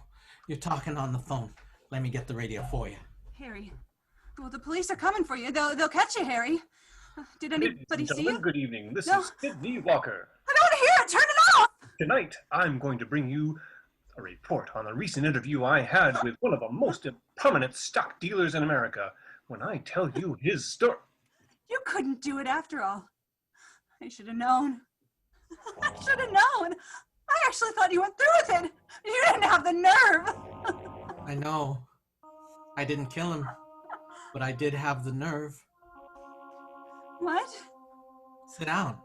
you're talking on the phone. Let me get the radio for you. Harry. Well, the police are coming for you. They'll catch you, Harry. Did anybody see you? Good evening. This No. is Sidney Walker. I don't want to hear it. Turn it off. Tonight, I'm going to bring you a report on a recent interview I had with one of the most prominent stock dealers in America. When I tell you his story... You couldn't do it after all. I should have known. I should have known. I actually thought you went through with it. You didn't have the nerve. I know. I didn't kill him, but I did have the nerve. What? Sit down.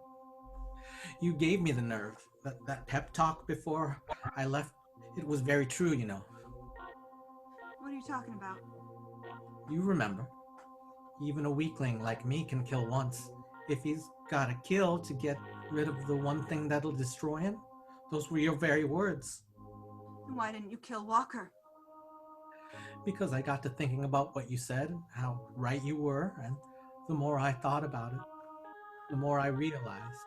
You gave me the nerve. That pep talk before I left, it was very true, you know. What are you talking about? You remember. Even a weakling like me can kill once. If he's gotta kill to get rid of the one thing that'll destroy him. Those were your very words. Then why didn't you kill Walker? Because I got to thinking about what you said, how right you were, and the more I thought about it, the more I realized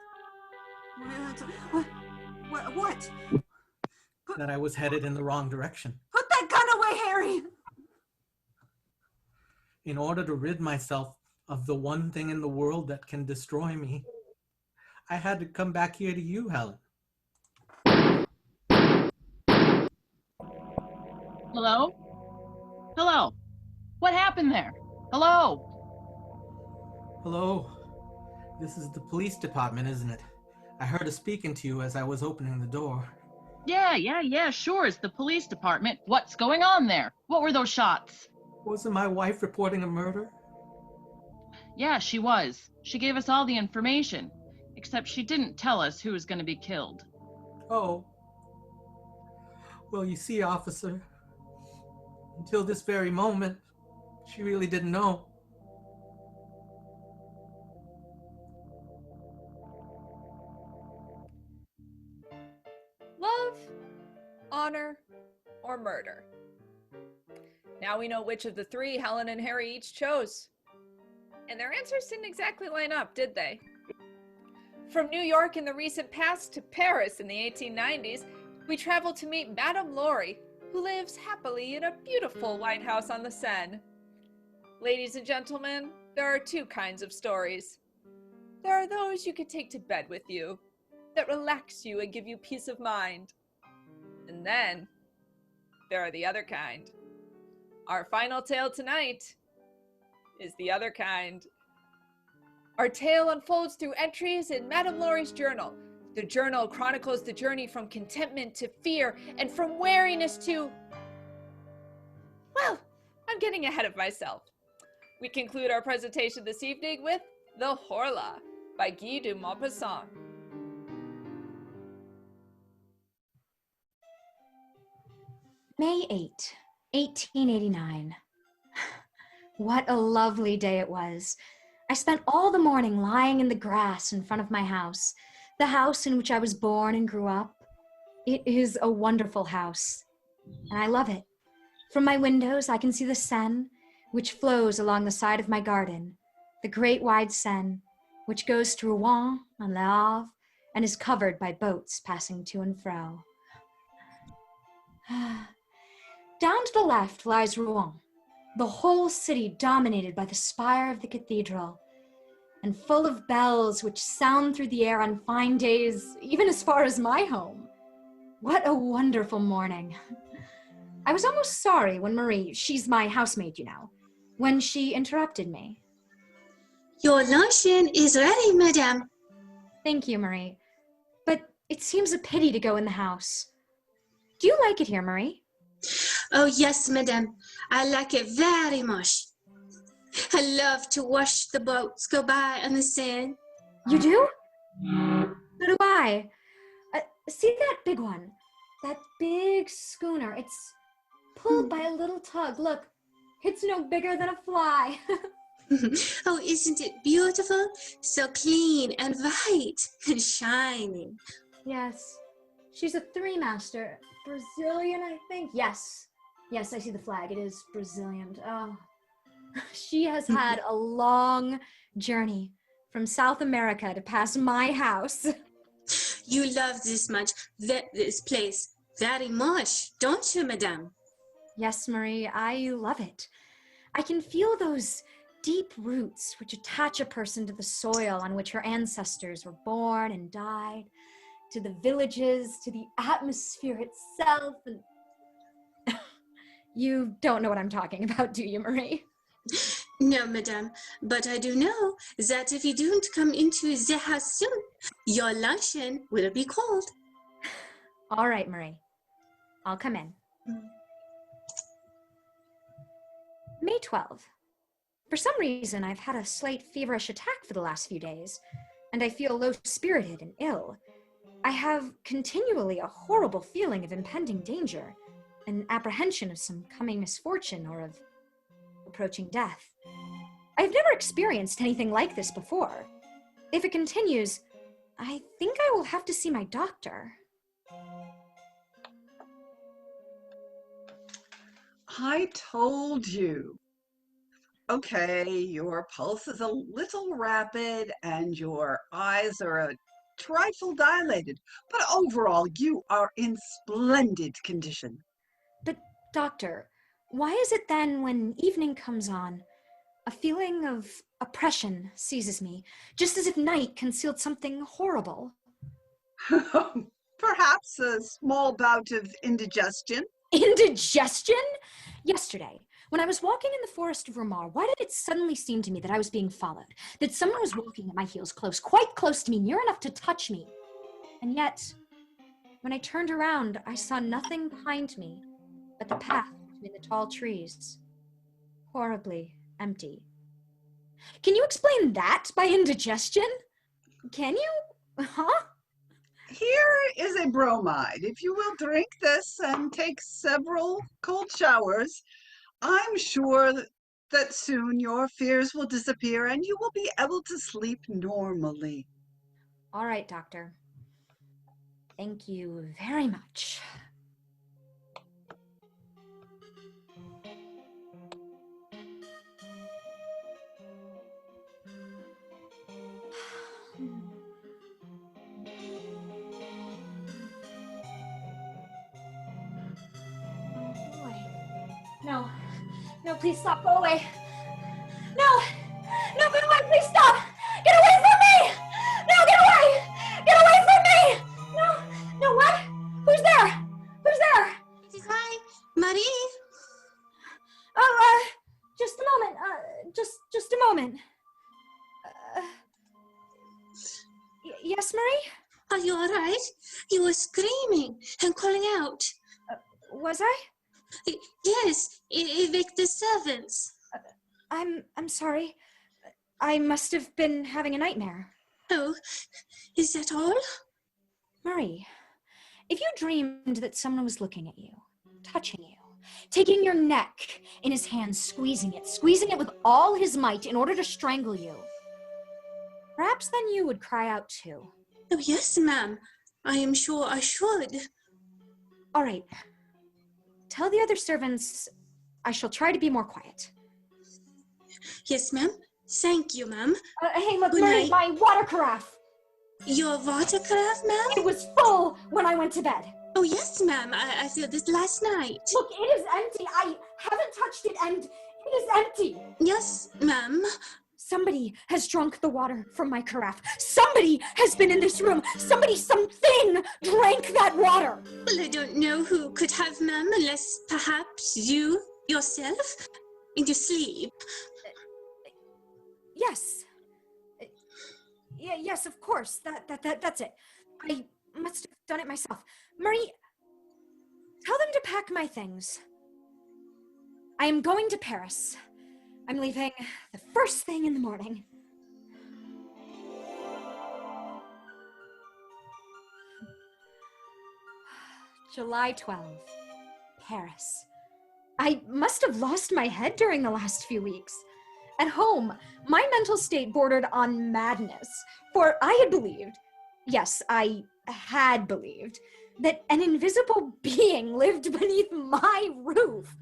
What? that I was headed in the wrong direction. Put that gun away, Harry! In order to rid myself of the one thing in the world that can destroy me, I had to come back here to you, Helen. Hello? Hello? What happened there? Hello? Hello. This is the police department, isn't it? I heard her speaking to you as I was opening the door. Yeah, sure. It's the police department. What's going on there? What were those shots? Wasn't my wife reporting a murder? Yeah, she was. She gave us all the information. Except she didn't tell us who was going to be killed. Oh. Well, you see, officer, until this very moment, she really didn't know. Love, honor, or murder? Now we know which of the three Helen and Harry each chose. And their answers didn't exactly line up, did they? From New York in the recent past to Paris in the 1890s, we traveled to meet Madame Laurie, who lives happily in a beautiful White House on the Seine. Ladies and gentlemen, there are two kinds of stories. There are those you could take to bed with you, that relax you and give you peace of mind. And then, there are the other kind. Our final tale tonight is the other kind. Our tale unfolds through entries in Madame Laurie's journal. The journal chronicles the journey from contentment to fear and from wariness to... Well, I'm getting ahead of myself. We conclude our presentation this evening with The Horla by Guy de Maupassant. May 8, 1889. What a lovely day it was. I spent all the morning lying in the grass in front of my house, the house in which I was born and grew up. It is a wonderful house, and I love it. From my windows, I can see the Seine, which flows along the side of my garden, the great wide Seine, which goes through Rouen and Le Havre and is covered by boats passing to and fro. Down to the left lies Rouen, the whole city dominated by the spire of the cathedral, and full of bells which sound through the air on fine days, even as far as my home. What a wonderful morning. I was almost sorry when Marie, she's my housemaid, you know, when she interrupted me. Your luncheon is ready, madame. Thank you, Marie. But it seems a pity to go in the house. Do you like it here, Marie? Oh, yes, madame. I like it very much. I love to watch the boats go by on the Seine. You do? So do I. See that big one? That big schooner. It's pulled by a little tug. Look, it's no bigger than a fly. Oh, isn't it beautiful? So clean and white and shining. Yes. She's a three-master. Brazilian, I think. Yes. Yes, I see the flag. It is Brazilian. Oh. She has had a long journey from South America to pass my house. You love this place very much, don't you, madame? Yes, Marie, I love it. I can feel those deep roots which attach a person to the soil on which her ancestors were born and died, to the villages, to the atmosphere itself. And you don't know what I'm talking about, do you, Marie? No, madame, but I do know that if you don't come into the house soon, your luncheon will be cold. All right, Marie. I'll come in. May 12. For some reason, I've had a slight feverish attack for the last few days, and I feel low-spirited and ill. I have continually a horrible feeling of impending danger, an apprehension of some coming misfortune or of approaching death. I've never experienced anything like this before. If it continues, I think I will have to see my doctor. I told you. Okay, your pulse is a little rapid and your eyes are a trifle dilated, but overall you are in splendid condition. But, doctor, why is it then when evening comes on, a feeling of oppression seizes me, just as if night concealed something horrible? Perhaps a small bout of indigestion. Indigestion? Yesterday, when I was walking in the forest of Ramar, why did it suddenly seem to me that I was being followed? That someone was walking at my heels close, quite close to me, near enough to touch me. And yet, when I turned around, I saw nothing behind me but the path between the tall trees. Horribly empty. Can you explain that by indigestion? Can you? Huh? Here is a bromide. If you will drink this and take several cold showers, I'm sure that soon your fears will disappear and you will be able to sleep normally. All right, doctor. Thank you very much. No. No, please stop. Go away. No. No, go away. Please stop. Get away from me. No, get away. Get away from me. No. No, what? Who's there? Who's there? It is I, Marie. Oh, just a moment. Just a moment. Yes, Marie? Are you all right? You were screaming and calling out. Was I? Yes, evict the servants. I'm sorry. I must have been having a nightmare. Oh, is that all? Marie, if you dreamed that someone was looking at you, touching you, taking your neck in his hands, squeezing it with all his might in order to strangle you. Perhaps then you would cry out too. Oh, yes, ma'am. I am sure I should. All right. Tell the other servants I shall try to be more quiet. Yes, ma'am. Thank you, ma'am. Hey, look, Good Mary, night. my water carafe. Your water carafe, ma'am? It was full when I went to bed. Oh, yes, ma'am. I filled it last night. Look, it is empty. I haven't touched it, and it is empty. Yes, ma'am. Somebody has drunk the water from my carafe. Somebody has been in this room. Something drank that water. Well, I don't know who could have, ma'am, unless perhaps you yourself in your sleep. Yes. Yes, of course. That's it. I must have done it myself. Marie, tell them to pack my things. I am going to Paris. I'm leaving the first thing in the morning. July 12th, Paris. I must have lost my head during the last few weeks. At home, my mental state bordered on madness, for I had believed, yes, I had believed, that an invisible being lived beneath my roof.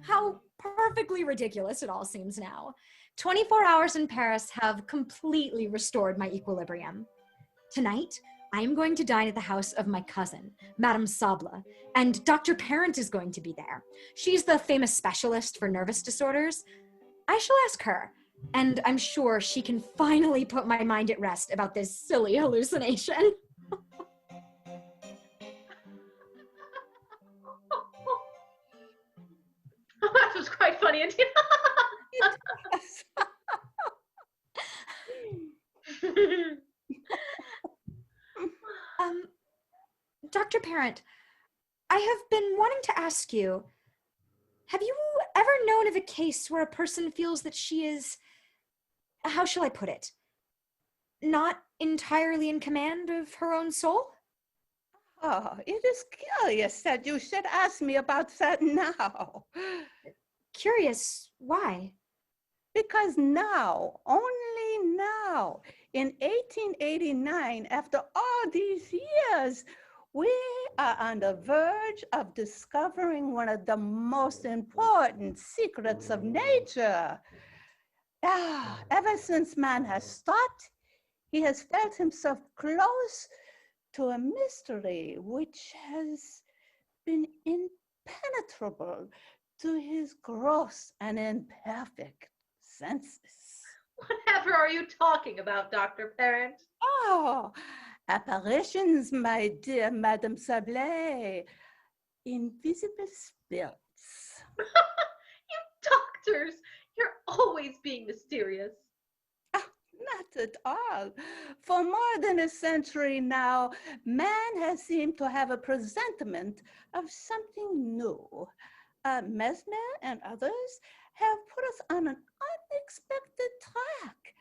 How perfectly ridiculous it all seems now. 24 hours in Paris have completely restored my equilibrium. Tonight, I am going to dine at the house of my cousin, Madame Sable, and Dr. Parent is going to be there. She's the famous specialist for nervous disorders. I shall ask her, and I'm sure she can finally put my mind at rest about this silly hallucination. That was quite funny indeed. Dr. Parent, I have been wanting to ask you, have you ever known of a case where a person feels that she is, how shall I put it, not entirely in command of her own soul? Oh, it is curious that you should ask me about that now. Curious, why? Because now, only now, in 1889, after all these years, we are on the verge of discovering one of the most important secrets of nature. Ever since man has thought, he has felt himself close to a mystery which has been impenetrable to his gross and imperfect senses. Whatever are you talking about, Dr. Parent? Oh, apparitions, my dear Madame Sablé. Invisible spirits. You doctors, you're always being mysterious. Not at all. For more than a century now, man has seemed to have a presentiment of something new. Mesmer and others have put us on an unexpected track,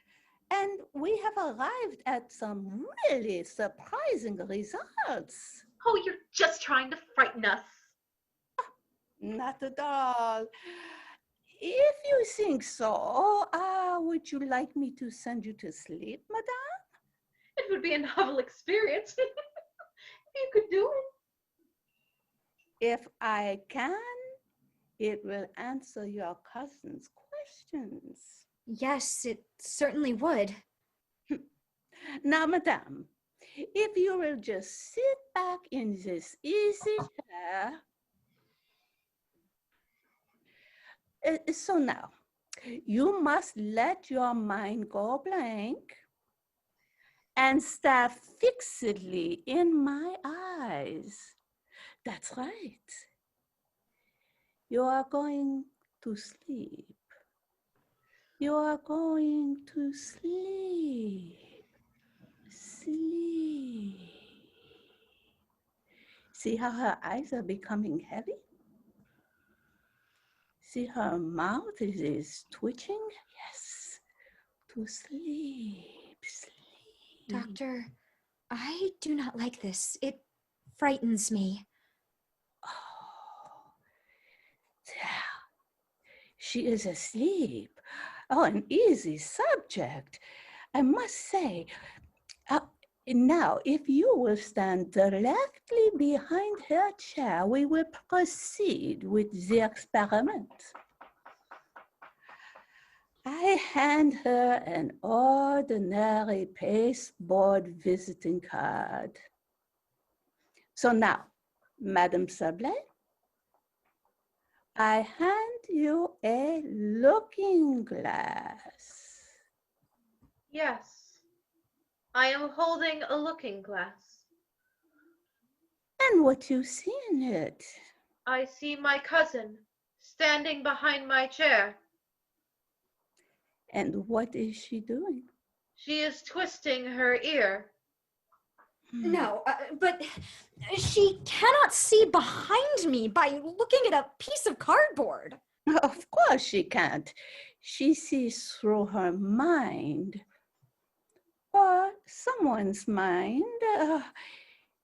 and we have arrived at some really surprising results. Oh, you're just trying to frighten us. Not at all. If you think so, would you like me to send you to sleep, madame? It would be a novel experience. If you could do it. If I can, it will answer your cousin's questions. Yes, it certainly would. Now, madame, if you will just sit back in this easy chair. So now, you must let your mind go blank and stare fixedly in my eyes. That's right. You are going to sleep. You are going to sleep. Sleep. See how her eyes are becoming heavy? See her mouth is twitching? Yes. To sleep, sleep. Doctor, I do not like this. It frightens me. Oh, there. she is asleep. Oh, an easy subject. I must say, now, if you will stand directly behind her chair, we will proceed with the experiment. I hand her an ordinary pasteboard visiting card. So now, Madame Sablé, I hand you a looking glass. Yes, I am holding a looking glass. And what you see in it? I see my cousin standing behind my chair. And what is she doing? She is twisting her ear. No, but she cannot see behind me by looking at a piece of cardboard. Of course she can't. She sees through her mind. Or someone's mind.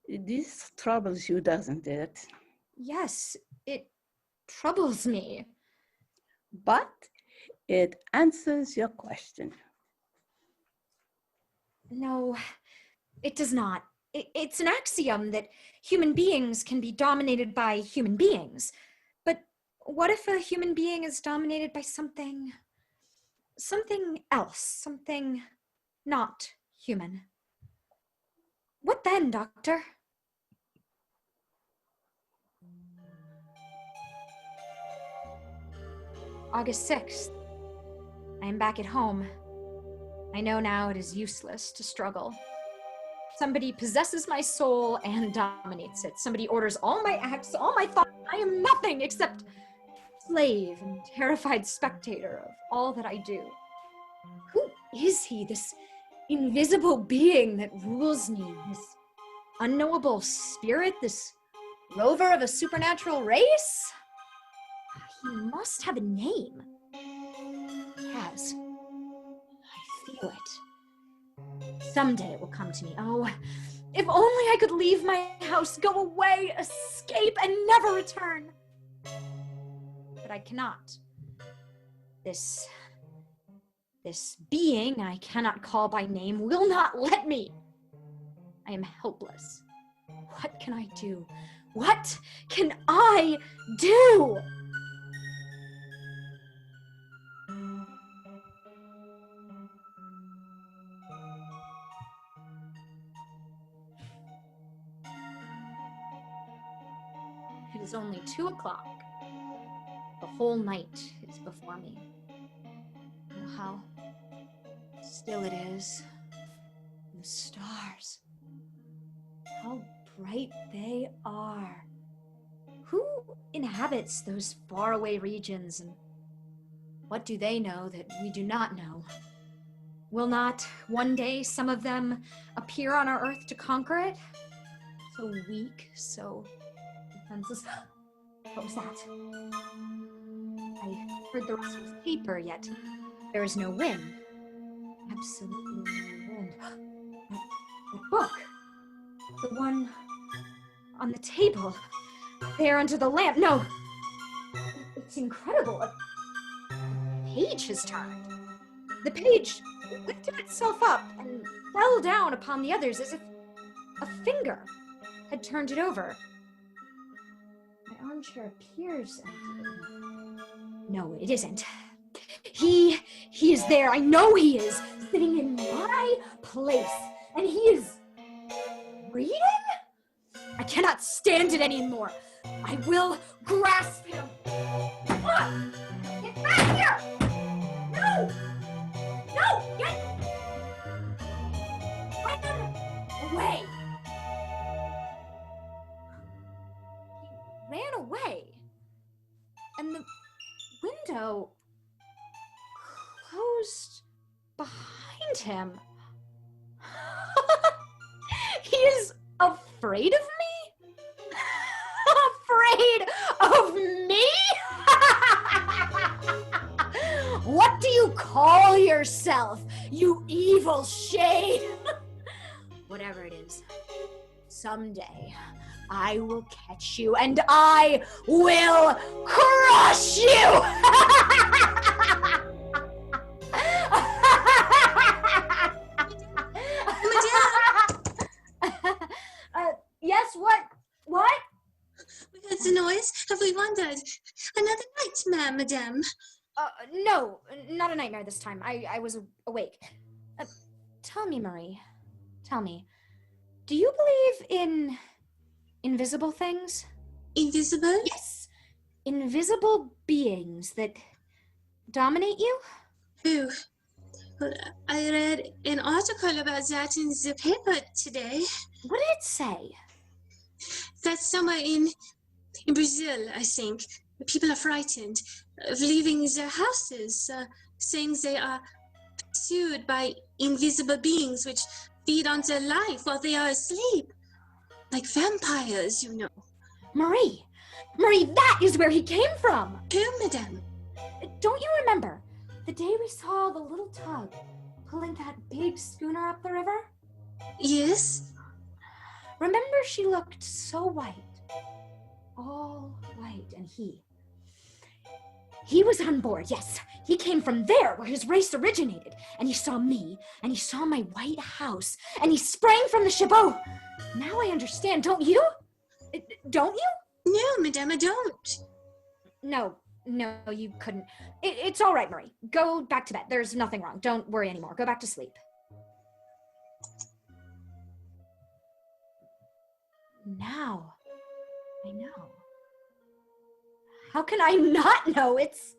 This troubles you, doesn't it? Yes, it troubles me. But it answers your question. No, it does not. It's an axiom that human beings can be dominated by human beings. But what if a human being is dominated by something else, something not human? What then, Doctor? August 6th. I am back at home. I know now it is useless to struggle. Somebody possesses my soul and dominates it. Somebody orders all my acts, all my thoughts. I am nothing except slave and terrified spectator of all that I do. Who is he, this invisible being that rules me, this unknowable spirit, this rover of a supernatural race? He must have a name. He has. I feel it. Someday it will come to me. Oh, if only I could leave my house, go away, escape, and never return. But I cannot. This being I cannot call by name will not let me. I am helpless. What can I do? What can I do? It is only 2 o'clock. The whole night is before me. Oh, how still it is. And the stars, how bright they are. Who inhabits those faraway regions, and what do they know that we do not know? Will not one day some of them appear on our earth to conquer it? So weak, so defenseless. What was that? I heard the rustle of paper, yet there is no wind. Absolutely no wind. That book, the one on the table, there under the lamp. No, it's incredible. A page has turned. The page lifted itself up and fell down upon the others as if a finger had turned it over. My armchair appears empty. No, it isn't. He is there. I know he is, sitting in my place, and he is reading? I cannot stand it anymore. I will grasp him. Get back here! No! No! Get away! He ran away. And the window closed behind him. He is afraid of me? Afraid of me? What do you call yourself, you evil shade? Whatever it is, someday I will catch you and I will crush you! madame? No, not a nightmare this time. I was awake. Tell me, Marie. Tell me. Do you believe in invisible things? Invisible? Yes. Invisible beings that dominate you? Who? Well, I read an article about that in the paper today. What did it say? That somewhere in Brazil, I think, people are frightened of leaving their houses, saying they are pursued by invisible beings which feed on their life while they are asleep. Like vampires, you know. Marie! Marie, that is where he came from! Who, madame? Don't you remember the day we saw the little tug pulling that big schooner up the river? Yes. Remember she looked so white. All white, and he was on board, yes. He came from there where his race originated, and he saw me, and he saw my white house, and he sprang from the ship. Oh, now I understand, don't you? Don't you? No, madame, I don't. No, you couldn't. It's all right, Marie. Go back to bed. There's nothing wrong. Don't worry anymore. Go back to sleep. Now, I know. How can I not know? It's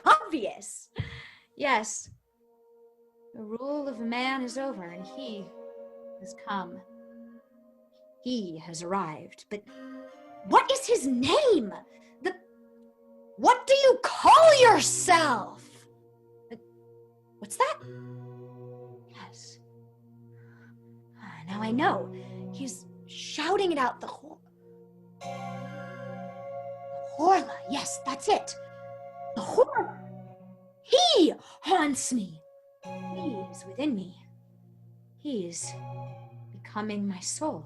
obvious. Yes. The rule of man is over, and he has come. He has arrived. But what is his name? What do you call yourself? What's that? Yes. Now I know. He's shouting it out. The Horla. Yes, that's it. The Horla. He haunts me. He is within me. He is becoming my soul.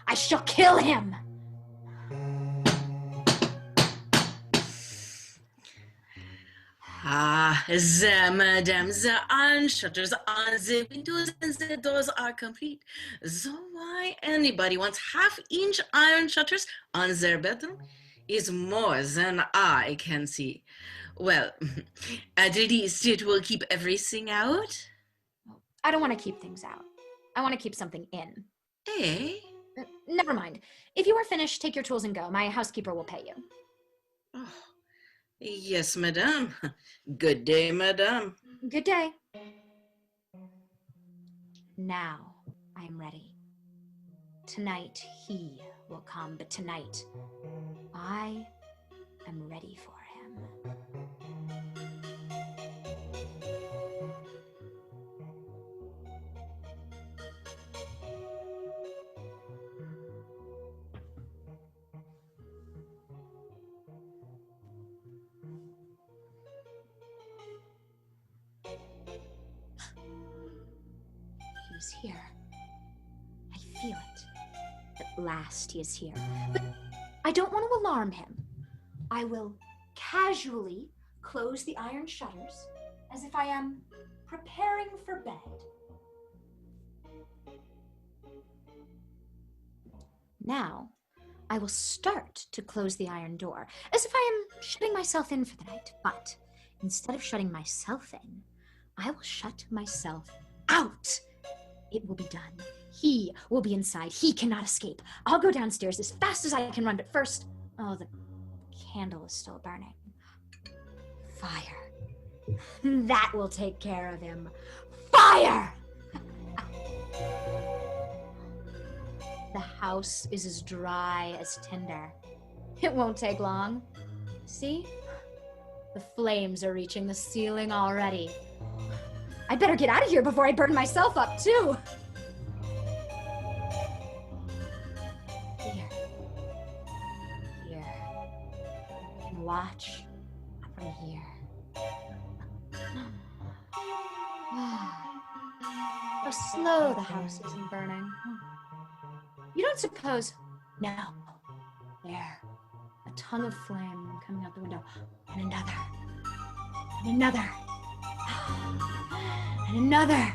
I shall kill him. There, madame, the iron shutters on the windows and the doors are complete. So why anybody wants half-inch iron shutters on their bedroom is more than I can see. Well, at least it will keep everything out. I don't want to keep things out. I want to keep something in. Eh? Never mind. If you are finished, take your tools and go. My housekeeper will pay you. Oh. Yes, madame. Good day, madame. Good day. Now I am ready. Tonight he will come, but tonight I am ready for him. He's here. I feel it. At last he is here. But I don't want to alarm him. I will casually close the iron shutters as if I am preparing for bed. Now, I will start to close the iron door as if I am shutting myself in for the night. But instead of shutting myself in, I will shut myself out. It will be done. He will be inside. He cannot escape. I'll go downstairs as fast as I can run, but first, oh, the candle is still burning. Fire. That will take care of him. Fire! The house is as dry as tinder. It won't take long. See? The flames are reaching the ceiling already. I better get out of here before I burn myself up, too. Here. I can watch from here. How slow the house is in burning. You don't suppose... No. There. A tongue of flame coming out the window. And another. And another. And another.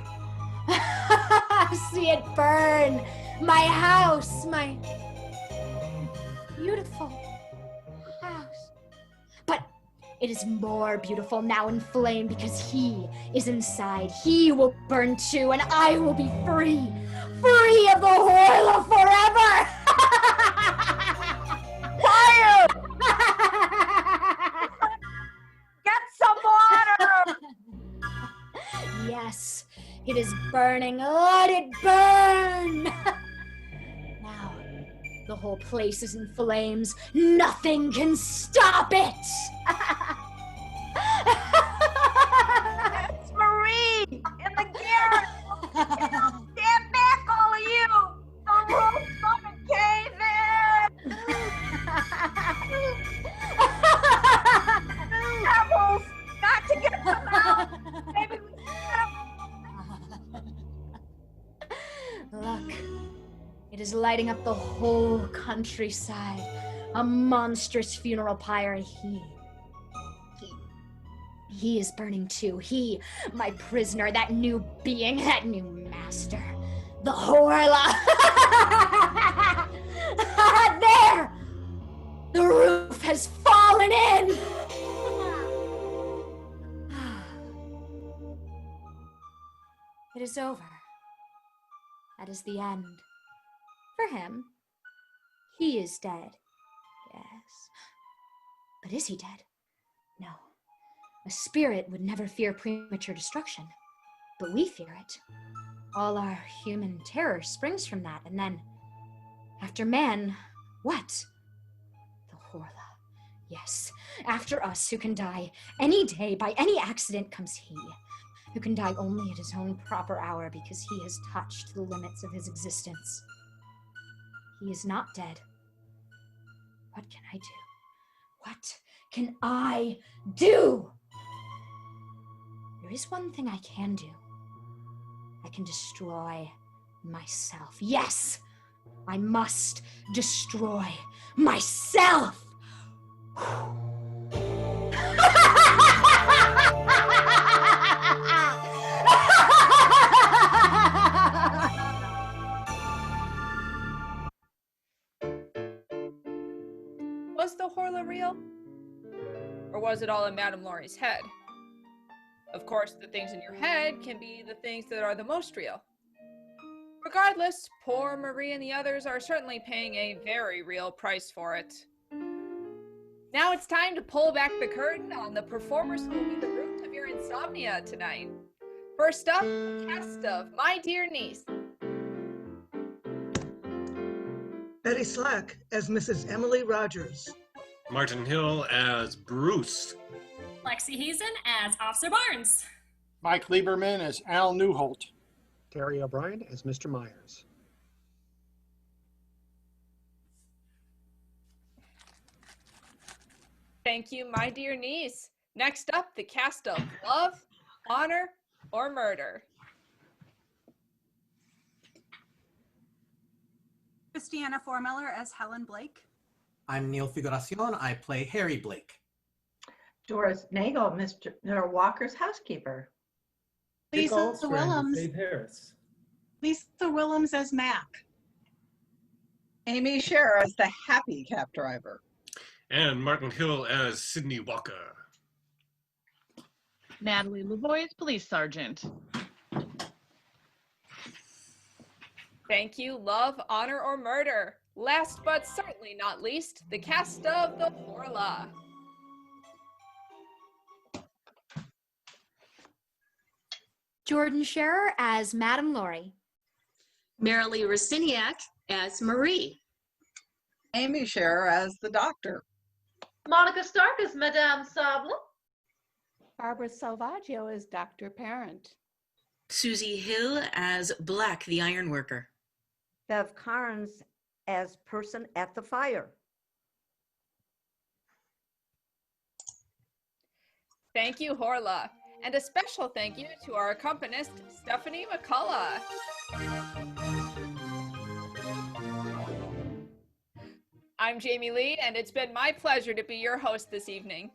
See it burn. My house. My beautiful, It is more beautiful now in flame because he is inside. He will burn too, and I will be free. Free of the Horla forever! Fire! Get some water! Yes, it is burning. Let it burn! Now, the whole place is in flames. Nothing can stop it! It's Marie in the garret. Stand back, all of you. The roof's gonna cave in. Pebbles, got to get them out. Maybe we Look, it is lighting up the whole countryside. A monstrous funeral pyre. He is burning too. He, my prisoner, that new being, that new master. The Horla. There! The roof has fallen in! It is over. That is the end. For him. He is dead. Yes. But is he dead? No. A spirit would never fear premature destruction. But we fear it. All our human terror springs from that, and then, after man, what? The Horla. Yes, after us, who can die any day by any accident, comes he, who can die only at his own proper hour because he has touched the limits of his existence. He is not dead. What can I do? What can I do? There is one thing I can do. I can destroy myself. Yes, I must destroy myself. Was the Horla real? Or was it all in Madame Laurie's head? Of course, the things in your head can be the things that are the most real. Regardless, poor Marie and the others are certainly paying a very real price for it. Now it's time to pull back the curtain on the performers who will be the root of your insomnia tonight. First up, the cast of My Dear Niece. Betty Slack as Mrs. Emily Rogers. Martin Hill as Bruce. Lexi Hazen as Officer Barnes. Mike Lieberman as Al Newholt. Terry O'Brien as Mr. Myers. Thank you, My Dear Niece. Next up, the cast of Love, Honor, or Murder. Christiana Formiller as Helen Blake. I'm Neil Figuracion. I play Harry Blake. Doris Nagel, Mr. Walker's housekeeper. Lisa Willems. Dave Harris. Lisa Willems as Mac. Amy Scherer as the happy cab driver. And Martin Hill as Sidney Walker. Natalie Lavoie as Police Sergeant. Thank you, Love, Honor, or Murder. Last but certainly not least, the cast of The Horla. Jordan Scherer as Madame Laurie. Marilee Raciniak as Marie. Amy Scherer as the doctor. Monica Stark as Madame Sable. Barbara Salvaggio as Dr. Parent. Susie Hill as Black the Ironworker. Bev Carnes as Person at the Fire. Thank you, Horla. And a special thank you to our accompanist, Stephanie McCullough. I'm Jamie Lee, and it's been my pleasure to be your host this evening.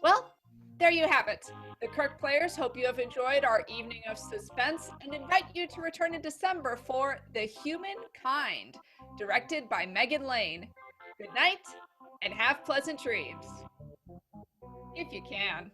Well, there you have it. The Kirk Players hope you have enjoyed our evening of suspense and invite you to return in December for The Humankind, directed by Megan Lane. Good night, and have pleasant dreams. If you can.